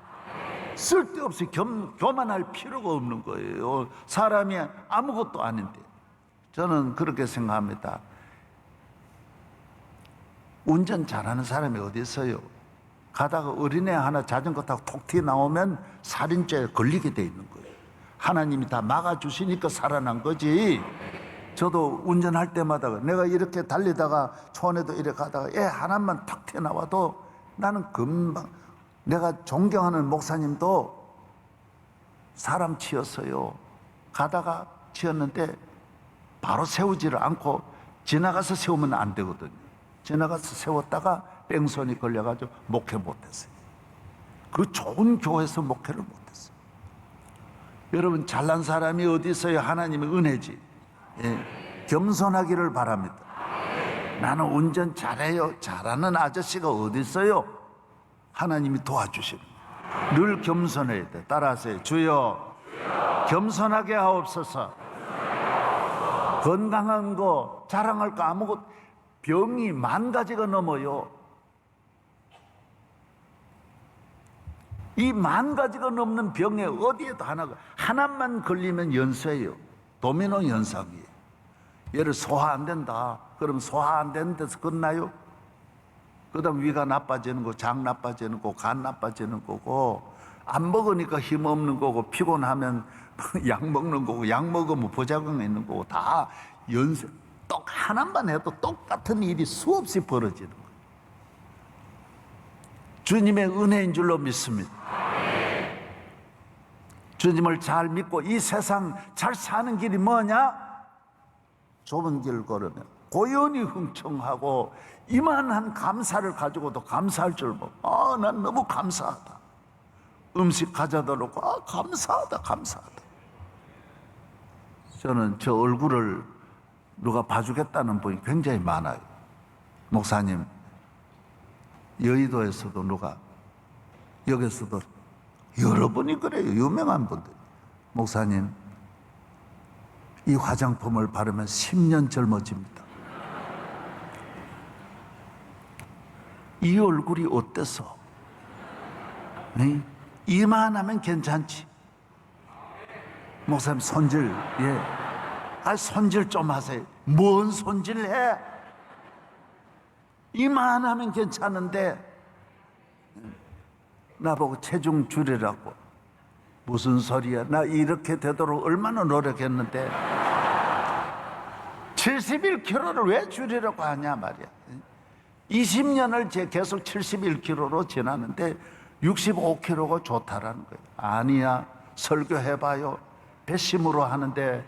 쓸데없이 교만할 필요가 없는 거예요. 사람이 아무것도 아닌데. 저는 그렇게 생각합니다. 운전 잘하는 사람이 어디 있어요? 가다가 어린애 하나 자전거 타고 톡 튀어나오면 살인죄에 걸리게 돼 있는 거예요. 하나님이 다 막아주시니까 살아난 거지. 저도 운전할 때마다 내가 이렇게 달리다가 촌에도 이렇게 가다가 애 하나만 탁 튀어나와도 나는 금방, 내가 존경하는 목사님도 사람 치였어요. 가다가 치였는데 바로 세우지를 않고 지나가서 세우면 안 되거든요. 지나가서 세웠다가 뺑소니 걸려가지고 목회 못했어요. 그 좋은 교회에서 목회를 못했어요. 여러분, 잘난 사람이 어디 있어요? 하나님의 은혜지. 예, 겸손하기를 바랍니다. 나는 운전 잘해요. 잘하는 아저씨가 어디 있어요? 하나님이 도와주십니다. 늘 겸손해야 돼. 따라하세요. 주여, 겸손하게 하옵소서. 건강한 거 자랑할 거 아무것도, 병이 10,000가지가 넘어요. 이 10,000가지가 넘는 병에 어디에도 하나만 걸리면 연쇄예요. 도미노 현상이에요. 얘를 소화 안 된다. 그럼 소화 안 되는 데서 끝나요? 그 다음 위가 나빠지는 거, 장 나빠지는 거, 간 나빠지는 거고, 안 먹으니까 힘 없는 거고, 피곤하면 약 먹는 거고, 약 먹으면 부작용이 있는 거고, 다 연쇄. 똑 하나만 해도 똑같은 일이 수없이 벌어지는 거예요. 주님의 은혜인 줄로 믿습니다. 주님을 잘 믿고 이 세상 잘 사는 길이 뭐냐? 좁은 길 걸으면 고연히 흥청하고 이만한 감사를 가지고도 감사할 줄 모르고, 난 너무 감사하다. 음식 가져다 놓고 감사하다, 감사하다. 저는 저 얼굴을 누가 봐주겠다는 분이 굉장히 많아요. 목사님, 여의도에서도 누가, 여기서도 여러 분이 그래요. 유명한 분들. 목사님, 이 화장품을 바르면 10년 젊어집니다. 이 얼굴이 어때서? 네? 이만하면 괜찮지. 목사님, 손질, 손질 좀 하세요. 뭔 손질 해? 이만하면 괜찮은데, 나보고 체중 줄이라고. 무슨 소리야? 나 이렇게 되도록 얼마나 노력했는데 71kg를 왜 줄이라고 하냐 말이야. 20년을 계속 71kg로 지나는데 65kg가 좋다라는 거예요. 아니야, 설교해봐요. 배심으로 하는데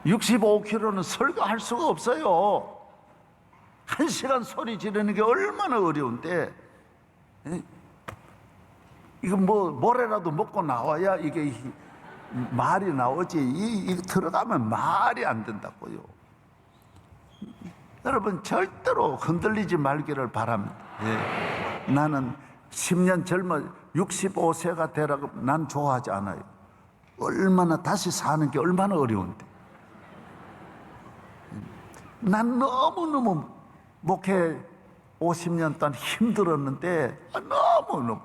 65kg는 설교할 수가 없어요. 1시간 소리 지르는 게 얼마나 어려운데, 이거 뭐래라도 먹고 나와야 이게 말이 나오지. 이거 들어가면 말이 안 된다고요. 여러분, 절대로 흔들리지 말기를 바랍니다. 나는 10년 젊어 65세가 되라고 난 좋아하지 않아요. 얼마나 다시 사는 게 얼마나 어려운데. 난 너무너무 목회 50년 동안 힘들었는데 너무너무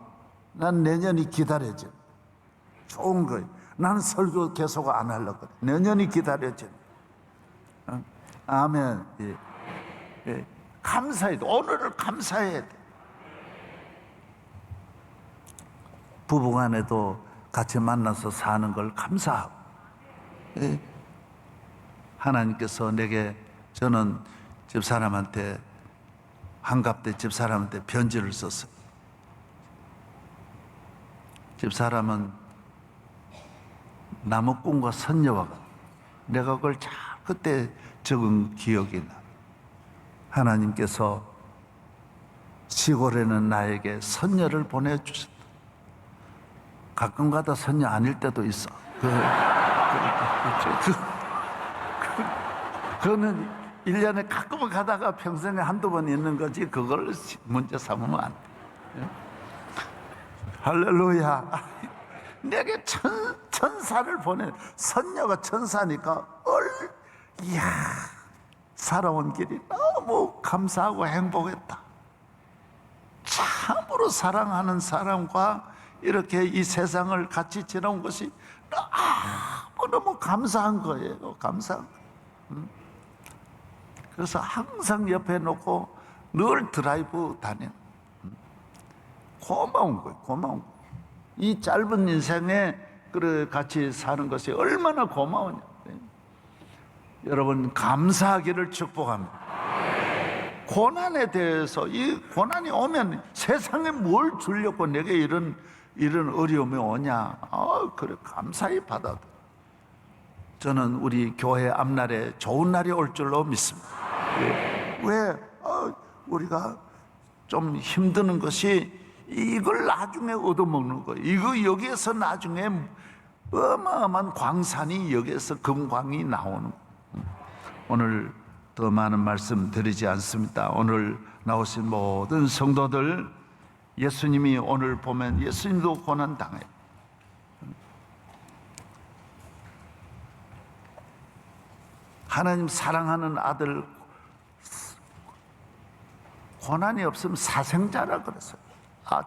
난 내년이 기다려져. 좋은 거예요. 나는 설교 계속 안 하려고 그래. 내년이 기다려져. 아멘. 예. 예. 감사해야 돼. 오늘을 감사해야 돼. 부부간에도 같이 만나서 사는 걸 감사하고. 예. 하나님께서 내게, 저는 집사람한테, 한갑대 집사람한테 편지를 썼어요. 집사람은 나무꾼과 선녀와 같아. 내가 그걸 잘 그때 적은 기억이 나. 하나님께서 시골에는 나에게 선녀를 보내주셨다. 가끔가다 선녀 아닐 때도 있어. 그거는 1년에 가끔 가다가 평생에 한두 번 있는 거지, 그걸 문제 삼으면 안 돼. 할렐루야. 내게 천사를 보내. 선녀가 천사니까 이야, 살아온 길이 너무 감사하고 행복했다. 참으로 사랑하는 사람과 이렇게 이 세상을 같이 지나온 것이 너무 감사한 거예요. 감사한 거예요. 그래서 항상 옆에 놓고 늘 드라이브 다니는, 고마운 거예요. 고마운 거예요. 이 짧은 인생에 같이 사는 것이 얼마나 고마우냐. 여러분, 감사하기를 축복합니다. 고난에 대해서, 이 고난이 오면 세상에 뭘 주려고 내게 이런 어려움이 오냐. 그래, 감사히 받아도. 저는 우리 교회 앞날에 좋은 날이 올 줄로 믿습니다. 왜? 우리가 좀 힘드는 것이 이걸 나중에 얻어먹는 거예요. 이거 여기에서 나중에 어마어마한 광산이, 여기에서 금광이 나오는 거예요. 오늘 더 많은 말씀 드리지 않습니다. 오늘 나오신 모든 성도들, 예수님이 오늘 보면 예수님도 고난 당해요. 하나님 사랑하는 아들, 고난이 없으면 사생자라 그랬어요.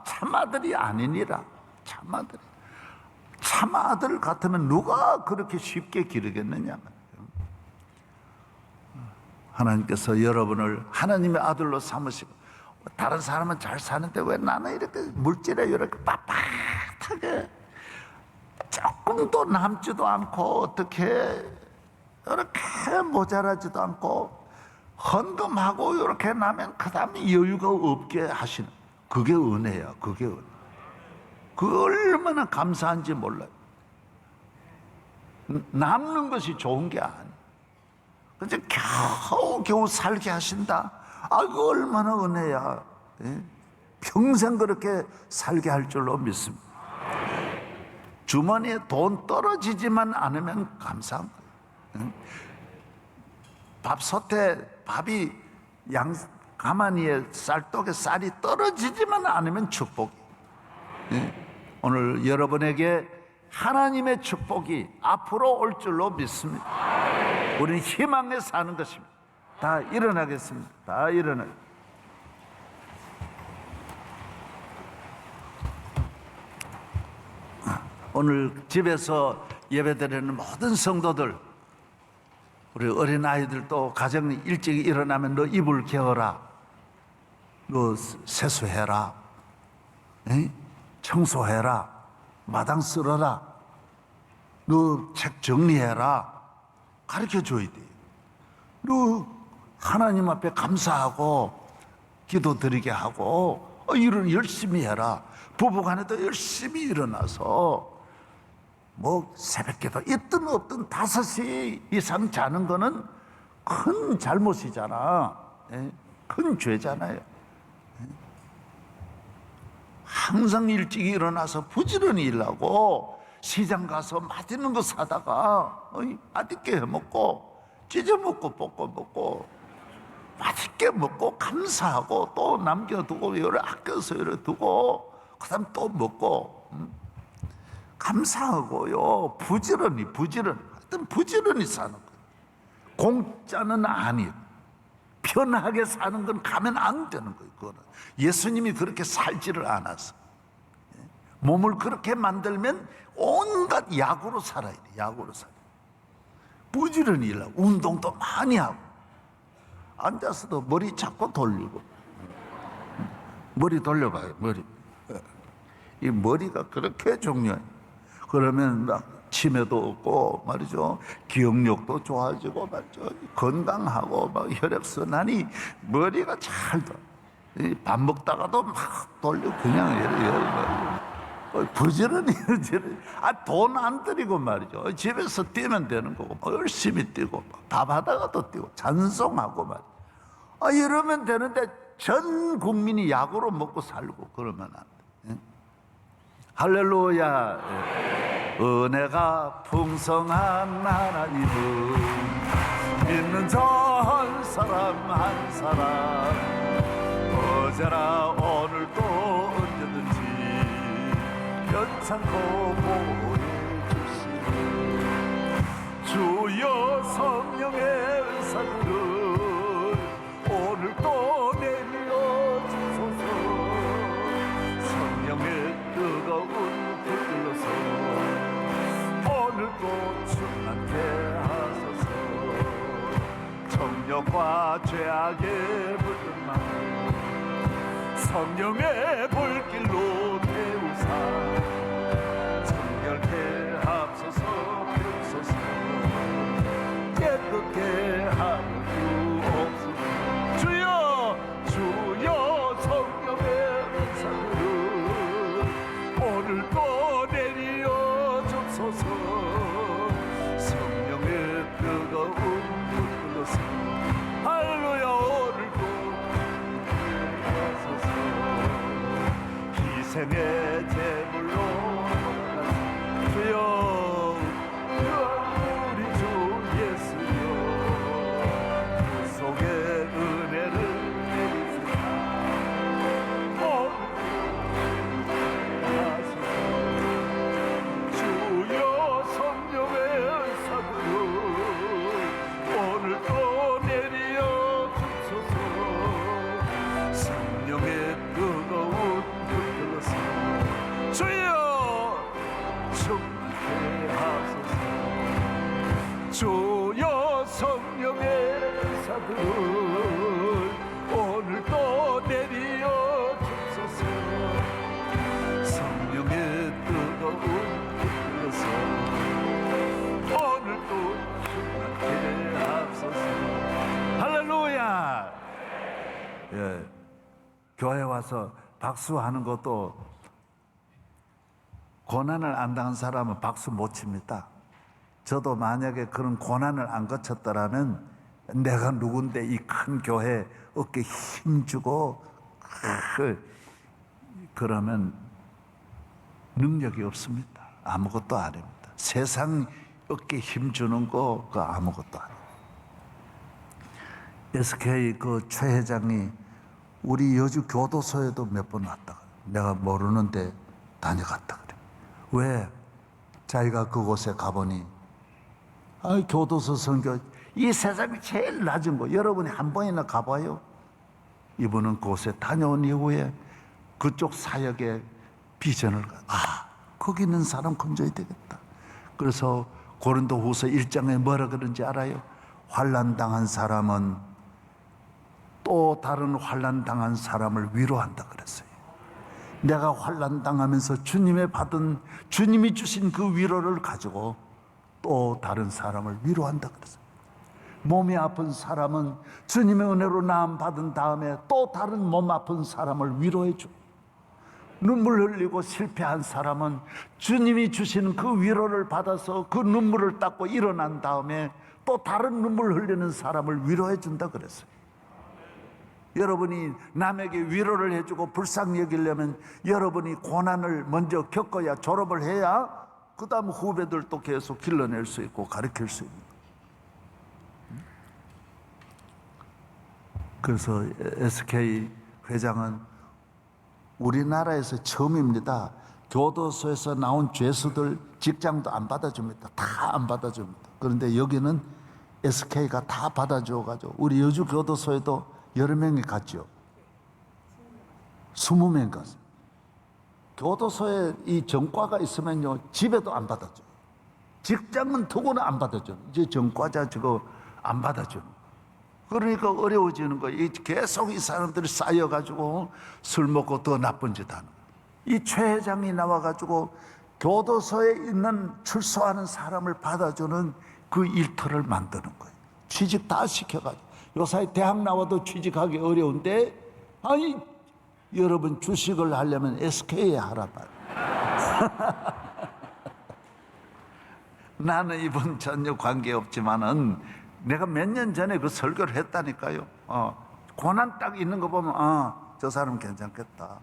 참아들이 아니니라. 참아들. 참아들 같으면 누가 그렇게 쉽게 기르겠느냐. 하나님께서 여러분을 하나님의 아들로 삼으시고, 다른 사람은 잘 사는데 왜 나는 이렇게 물질에 이렇게 빳빳하게 조금도 남지도 않고, 어떻게 이렇게 모자라지도 않고, 헌금하고 이렇게 나면 그 다음에 여유가 없게 하시는, 그게 은혜야. 그게 은혜. 그 얼마나 감사한지 몰라요. 남는 것이 좋은 게 아니에요. 근데 겨우 살게 하신다. 그 얼마나 은혜야. 평생 그렇게 살게 할 줄로 믿습니다. 주머니에 돈 떨어지지만 않으면 감사한 거예요. 밥이 가마니에 쌀떡에 쌀이 떨어지지만 않으면 축복이. 오늘 여러분에게 하나님의 축복이 앞으로 올 줄로 믿습니다. 우리는 희망에 사는 것입니다. 다 일어나겠습니다. 다 일어나. 오늘 집에서 예배드리는 모든 성도들, 우리 어린아이들도 가정 일찍 일어나면 너 이불 개어라, 너 세수해라, 청소해라, 마당 쓸어라, 너 책 정리해라, 가르쳐줘야 돼. 너 하나님 앞에 감사하고 기도드리게 하고 일을 열심히 해라. 부부간에도 열심히 일어나서 새벽기도 있든 없든 5시 이상 자는 거는 큰 잘못이잖아. 큰 죄잖아요. 항상 일찍 일어나서 부지런히 일하고, 시장 가서 맛있는 거 사다가 맛있게 해먹고, 찢어먹고 볶아 먹고, 맛있게 먹고 감사하고, 또 남겨두고 여러 아껴서 여러 두고, 그 다음 또 먹고, 감사하고요. 부지런히 하여튼 부지런히 사는 거예요. 공짜는 아니에요. 편하게 사는 건 가면 안 되는 거예요. 그거는 예수님이 그렇게 살지를 않았어. 몸을 그렇게 만들면 온갖 약으로 살아야 돼. 약으로 살아. 부지런히 일하고 운동도 많이 하고 앉아서도 머리 자꾸 돌리고 머리 돌려봐요. 머리. 이 머리가 그렇게 중요해요. 그러면 막 치매도 없고 말이죠. 기억력도 좋아지고 말이죠. 건강하고 막 혈액순환이 머리가 잘 돌아. 밥 먹다가도 막 돌리고 그냥 이래요. 부지런히 돈 안 들이고 말이죠. 집에서 뛰면 되는 거고 열심히 뛰고 밥 하다가도 뛰고 찬송하고 말이죠. 이러면 되는데 전 국민이 약으로 먹고 살고 그러면 안 돼. 할렐루야. 은혜가 풍성한 하나님은 믿는 자 한 사람 한 사람 어제나 오늘도 언제든지 연창고 보호해 주시는 주여 성령의 은사를 오늘도 내려 주소서. 성령의 뜨거운 불들러서 오늘도 충만케 하소서. 정욕과 죄악에 물든 마음 성령의 불길로 태우사 정결케 하소서. 비옵소서. 깨끗게 하여 주옵소서. 주여 주여 성령의 은사를 오늘도 내려 줍소서. 성령의 뜨거운 불 불러서 할렐루야. 오늘도 하소서. 희생의 제물로 주여 우리 주 예수여 그 속에 은혜를 내리시라. 주여 성령의 은사를 오늘도 내려 주소서. 성령의 뜨거운 불 불러서 주여 충만케 하소서. 주여 성령의 은사를 오늘도 내려 주소서. 성령의 뜨거운 불 불러서 오늘도 충만케 하소서. 할렐루야. 예, 교회 와서 박수하는 것도 고난을 안 당한 사람은 박수 못 칩니다. 저도 만약에 그런 고난을 안 거쳤더라면 내가 누군데 이 큰 교회 어깨 힘주고 그러면 능력이 없습니다. 아무것도 아닙니다. 세상 어깨 힘주는 거 그 아무것도 아니에요. SK 그 최 회장이 우리 여주 교도소에도 몇 번 왔다가 내가 모르는데 다녀갔다 그래. 왜? 자기가 그곳에 가보니 교도소 선교 이 세상이 제일 낮은 거 여러분이 한 번이나 가봐요. 이분은 그곳에 다녀온 이후에 그쪽 사역에 비전을 거기 있는 사람 건져야 되겠다. 그래서 고린도후서 1장에 뭐라 그런지 알아요? 환난당한 사람은 또 다른 환난당한 사람을 위로한다 그랬어요. 내가 환난당하면서 주님이 주신 그 위로를 가지고 또 다른 사람을 위로한다 그랬어요. 몸이 아픈 사람은 주님의 은혜로 나음 받은 다음에 또 다른 몸 아픈 사람을 위로해 줘. 눈물 흘리고 실패한 사람은 주님이 주신 그 위로를 받아서 그 눈물을 닦고 일어난 다음에 또 다른 눈물 흘리는 사람을 위로해 준다 그랬어요. 여러분이 남에게 위로를 해주고 불쌍히 여기려면 여러분이 고난을 먼저 겪어야 졸업을 해야 그 다음 후배들도 계속 길러낼 수 있고 가르칠 수 있는. 그래서 SK 회장은 우리나라에서 처음입니다. 교도소에서 나온 죄수들 직장도 안 받아줍니다. 다 안 받아줍니다. 그런데 여기는 SK가 다 받아줘가지고 우리 여주 교도소에도 여러 명이 갔죠. 20명 갔어요. 교도소에 이 전과가 있으면요, 집에도 안 받아줘요. 직장은 두고는 안 받아줘요. 이제 전과자 저거 안 받아줘요. 그러니까 어려워지는 거예요. 계속 이 사람들이 쌓여가지고 술 먹고 더 나쁜 짓 하는 거예요. 이 최 회장이 나와가지고 교도소에 있는 출소하는 사람을 받아주는 그 일터를 만드는 거예요. 취직 다 시켜가지고. 요사이 대학 나와도 취직하기 어려운데, 아니, 여러분 주식을 하려면 SK에 하라 말이에요. 나는 이분 전혀 관계없지만은 내가 몇 년 전에 그 설교를 했다니까요. 고난 딱 있는 거 보면 저 사람 괜찮겠다.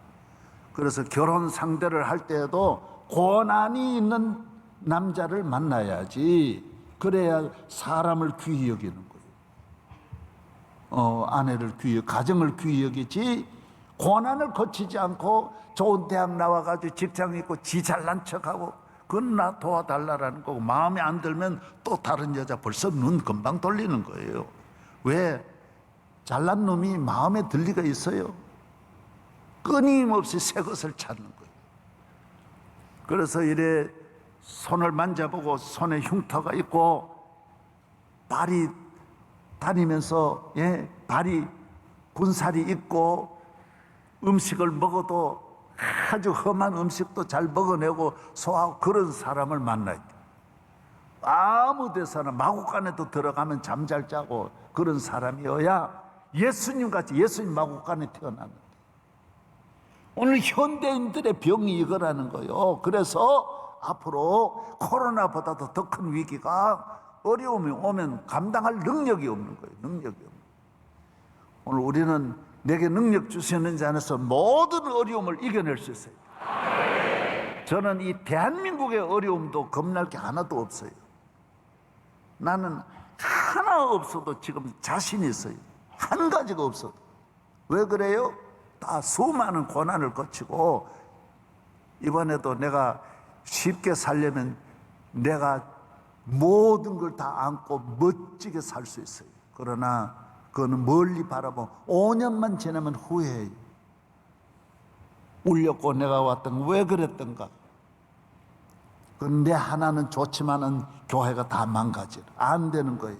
그래서 결혼 상대를 할 때에도 고난이 있는 남자를 만나야지. 그래야 사람을 귀히 여기는 거예요. 아내를 귀히, 가정을 귀히 여기지. 고난을 거치지 않고 좋은 대학 나와가지고 직장 있고 지 잘난 척하고 그건 나 도와달라라는 거고, 마음에 안 들면 또 다른 여자 벌써 눈 금방 돌리는 거예요. 왜? 잘난 놈이 마음에 들 리가 있어요. 끊임없이 새 것을 찾는 거예요. 그래서 이래 손을 만져보고 손에 흉터가 있고 발이 다니면서 발이 군살이 있고 음식을 먹어도 아주 험한 음식도 잘 먹어내고 소화하고 그런 사람을 만나야 돼. 아무 데서나 마구간에도 들어가면 잠잘 자고 그런 사람이어야 예수님같이, 예수님 마구간에 태어나는 거예요. 오늘 현대인들의 병이 이거라는 거예요. 그래서 앞으로 코로나보다도 더 큰 위기가, 어려움이 오면 감당할 능력이 없는 거예요. 능력이 없는 거예요. 오늘 우리는 내게 능력 주시는 자 안에서 모든 어려움을 이겨낼 수 있어요. 저는 이 대한민국의 어려움도 겁날 게 하나도 없어요. 나는 하나 없어도 지금 자신이 있어요. 한 가지가 없어도. 왜 그래요? 다 수많은 고난을 거치고, 이번에도 내가 쉽게 살려면 내가 모든 걸 다 안고 멋지게 살 수 있어요. 그러나 그거는 멀리 바라보면 5년만 지나면 후회해요. 울렸고 내가 왔던 왜 그랬던가. 근데 하나는 좋지만은 교회가 다 망가져. 안 되는 거예요.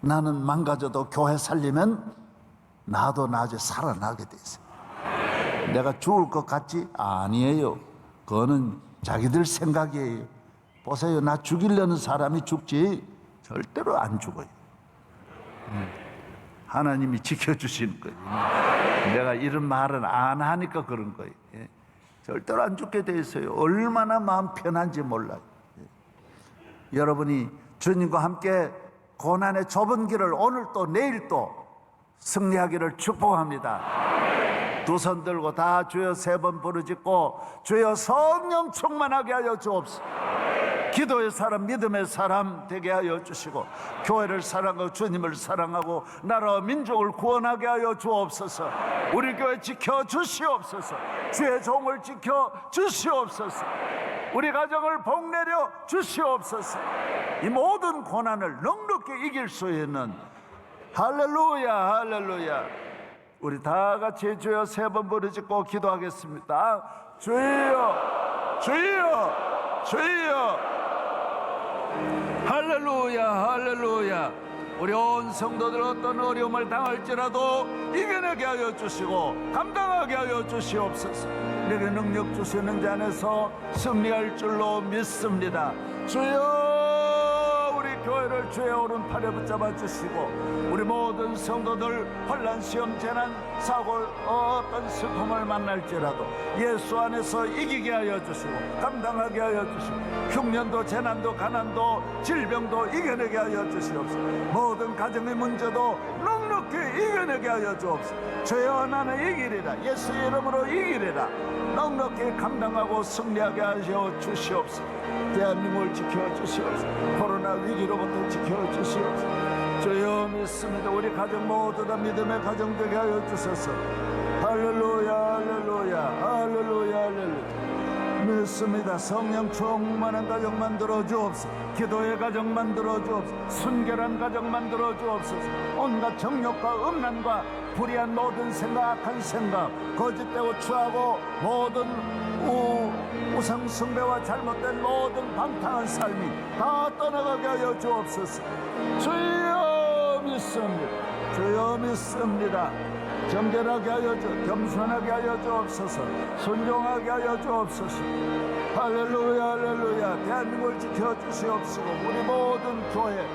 나는 망가져도 교회 살리면 나도 나중에 살아나게 돼 있어요. 내가 죽을 것 같지? 아니에요. 그거는 자기들 생각이에요. 보세요. 나 죽이려는 사람이 죽지 절대로 안 죽어요. 하나님이 지켜주시는 거예요. 내가 이런 말은 안 하니까 그런 거예요. 절대로 안 죽게 돼 있어요. 얼마나 마음 편한지 몰라요. 여러분이 주님과 함께 고난의 좁은 길을 오늘 또 내일 또 승리하기를 축복합니다. 두 손 들고 다 주여 3번 부르짖고, 주여 성령 충만하게 하여 주옵소서. 기도의 사람, 믿음의 사람 되게 하여 주시고, 교회를 사랑하고 주님을 사랑하고 나라와 민족을 구원하게 하여 주옵소서. 우리 교회 지켜 주시옵소서. 주의 종을 지켜 주시옵소서. 우리 가정을 복내려 주시옵소서. 이 모든 고난을 넉넉히 이길 수 있는, 할렐루야, 할렐루야. 우리 다 같이 주여 3번 부르짖고 기도하겠습니다. 주여, 주여, 주여. 할렐루야, 할렐루야. 우리 온 성도들 어떤 어려움을 당할지라도 이겨내게 하여 주시고 감당하게 하여 주시옵소서. 내게 능력 주시는 자 안에서 승리할 줄로 믿습니다. 주여, 우리 교회를 주의 오른팔에 붙잡아 주시고, 우리 모든 성도들 환난, 시험, 재난, 사고, 어떤 슬픔을 만날지라도 예수 안에서 이기게 하여 주시고 감당하게 하여 주시고, 흉년도, 재난도, 가난도, 질병도 이겨내게 하여 주시옵소서. 모든 가정의 문제도 넉넉히 이겨내게 하여 주옵소서. 주여, 나는 이기리라. 예수의 이름으로 이기리라. 넉넉히 감당하고 승리하게 하여 주시옵소서. 대한민국을 지켜주시옵소서. 코로나 위기로부터 지켜주시옵소서. 주여, 믿습니다. 우리 가정 모두 다 믿음의 가정 되게 하여 주소서. 할렐루야, 할렐루야, 할렐루야, 할렐루야. 믿습니다. 성령 충만한 가정 만들어 주옵소서. 기도의 가정 만들어 주옵소서. 순결한 가정 만들어 주옵소서. 온갖 정욕과 음란과 불의한 모든 생각, 악한 생각, 거짓되고 추하고 모든 우상 숭배와 잘못된 모든 방탕한 삶이 다 떠나가게 하여 주옵소서. 주여 믿습니다. 주여 믿습니다. 정결하게 하여 겸손하게 하여 주옵소서. 순종하게 하여 주옵소서. 할렐루야 할렐루야. 대한민국을 지켜주시옵시고 우리 모든 교회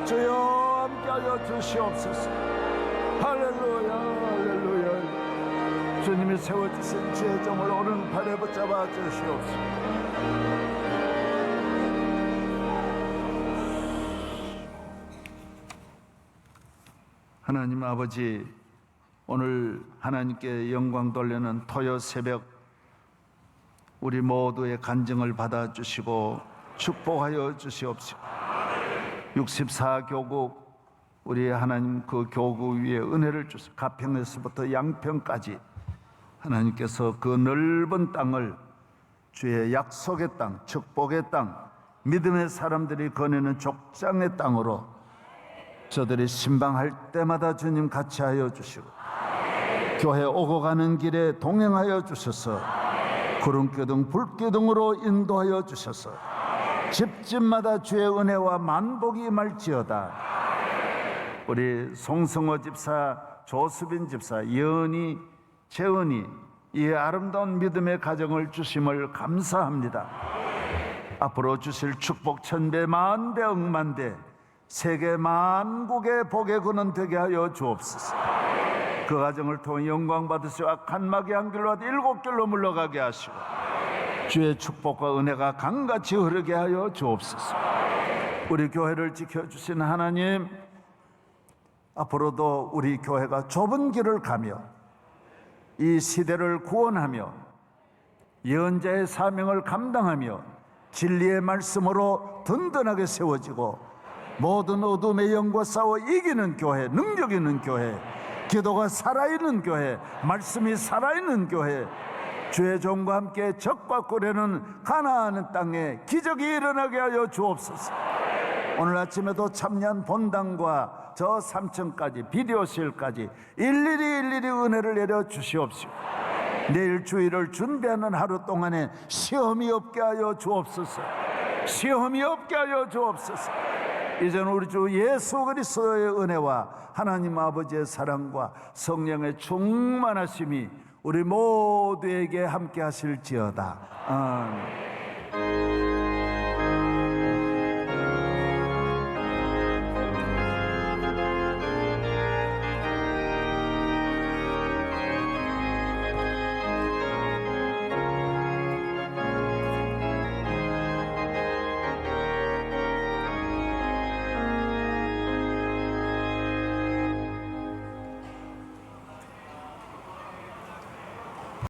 주여 함께 하여 주시옵소서. 할렐루야 할렐루야. 주님이 세워주신 주의 종을 오른팔에 붙잡아 주시옵소서. 하나님 아버지, 오늘 하나님께 영광 돌리는 토요 새벽 우리 모두의 간증을 받아주시고 축복하여 주시옵시고 64교국 우리 하나님 그 교구 위에 은혜를 주시고 가평에서부터 양평까지 하나님께서 그 넓은 땅을 주의 약속의 땅, 축복의 땅, 믿음의 사람들이 거니는 족장의 땅으로 저들이 신방할 때마다 주님 같이 하여 주시고 교회 오고 가는 길에 동행하여 주셔서 구름기둥 불기둥으로 인도하여 주셔서 집집마다 주의 은혜와 만복이 임할지어다. 우리 송승호 집사, 조수빈 집사, 예은이, 재은이 이 아름다운 믿음의 가정을 주심을 감사합니다. 앞으로 주실 축복 천배 만배 억만배 세계 만국의 복의 근원 되게 하여 주옵소서. 그 가정을 통해 영광 받으시고 악한 마귀 한 길로 하되 7길로 물러가게 하시고 주의 축복과 은혜가 강같이 흐르게 하여 주옵소서. 우리 교회를 지켜주신 하나님, 앞으로도 우리 교회가 좁은 길을 가며 이 시대를 구원하며 예언자의 사명을 감당하며 진리의 말씀으로 든든하게 세워지고 모든 어둠의 영과 싸워 이기는 교회, 능력 있는 교회, 기도가 살아있는 교회, 말씀이 살아있는 교회, 주의 종과 함께 적과 꿀에는 가나안 땅에 기적이 일어나게 하여 주옵소서. 오늘 아침에도 참여한 본당과 저 3층까지 비디오실까지 일일이 은혜를 내려 주시옵시고 내일 주일을 준비하는 하루 동안에 시험이 없게 하여 주옵소서. 시험이 없게 하여 주옵소서. 이제는 우리 주 예수 그리스도의 은혜와 하나님 아버지의 사랑과 성령의 충만하심이 우리 모두에게 함께 하실지어다. 아멘.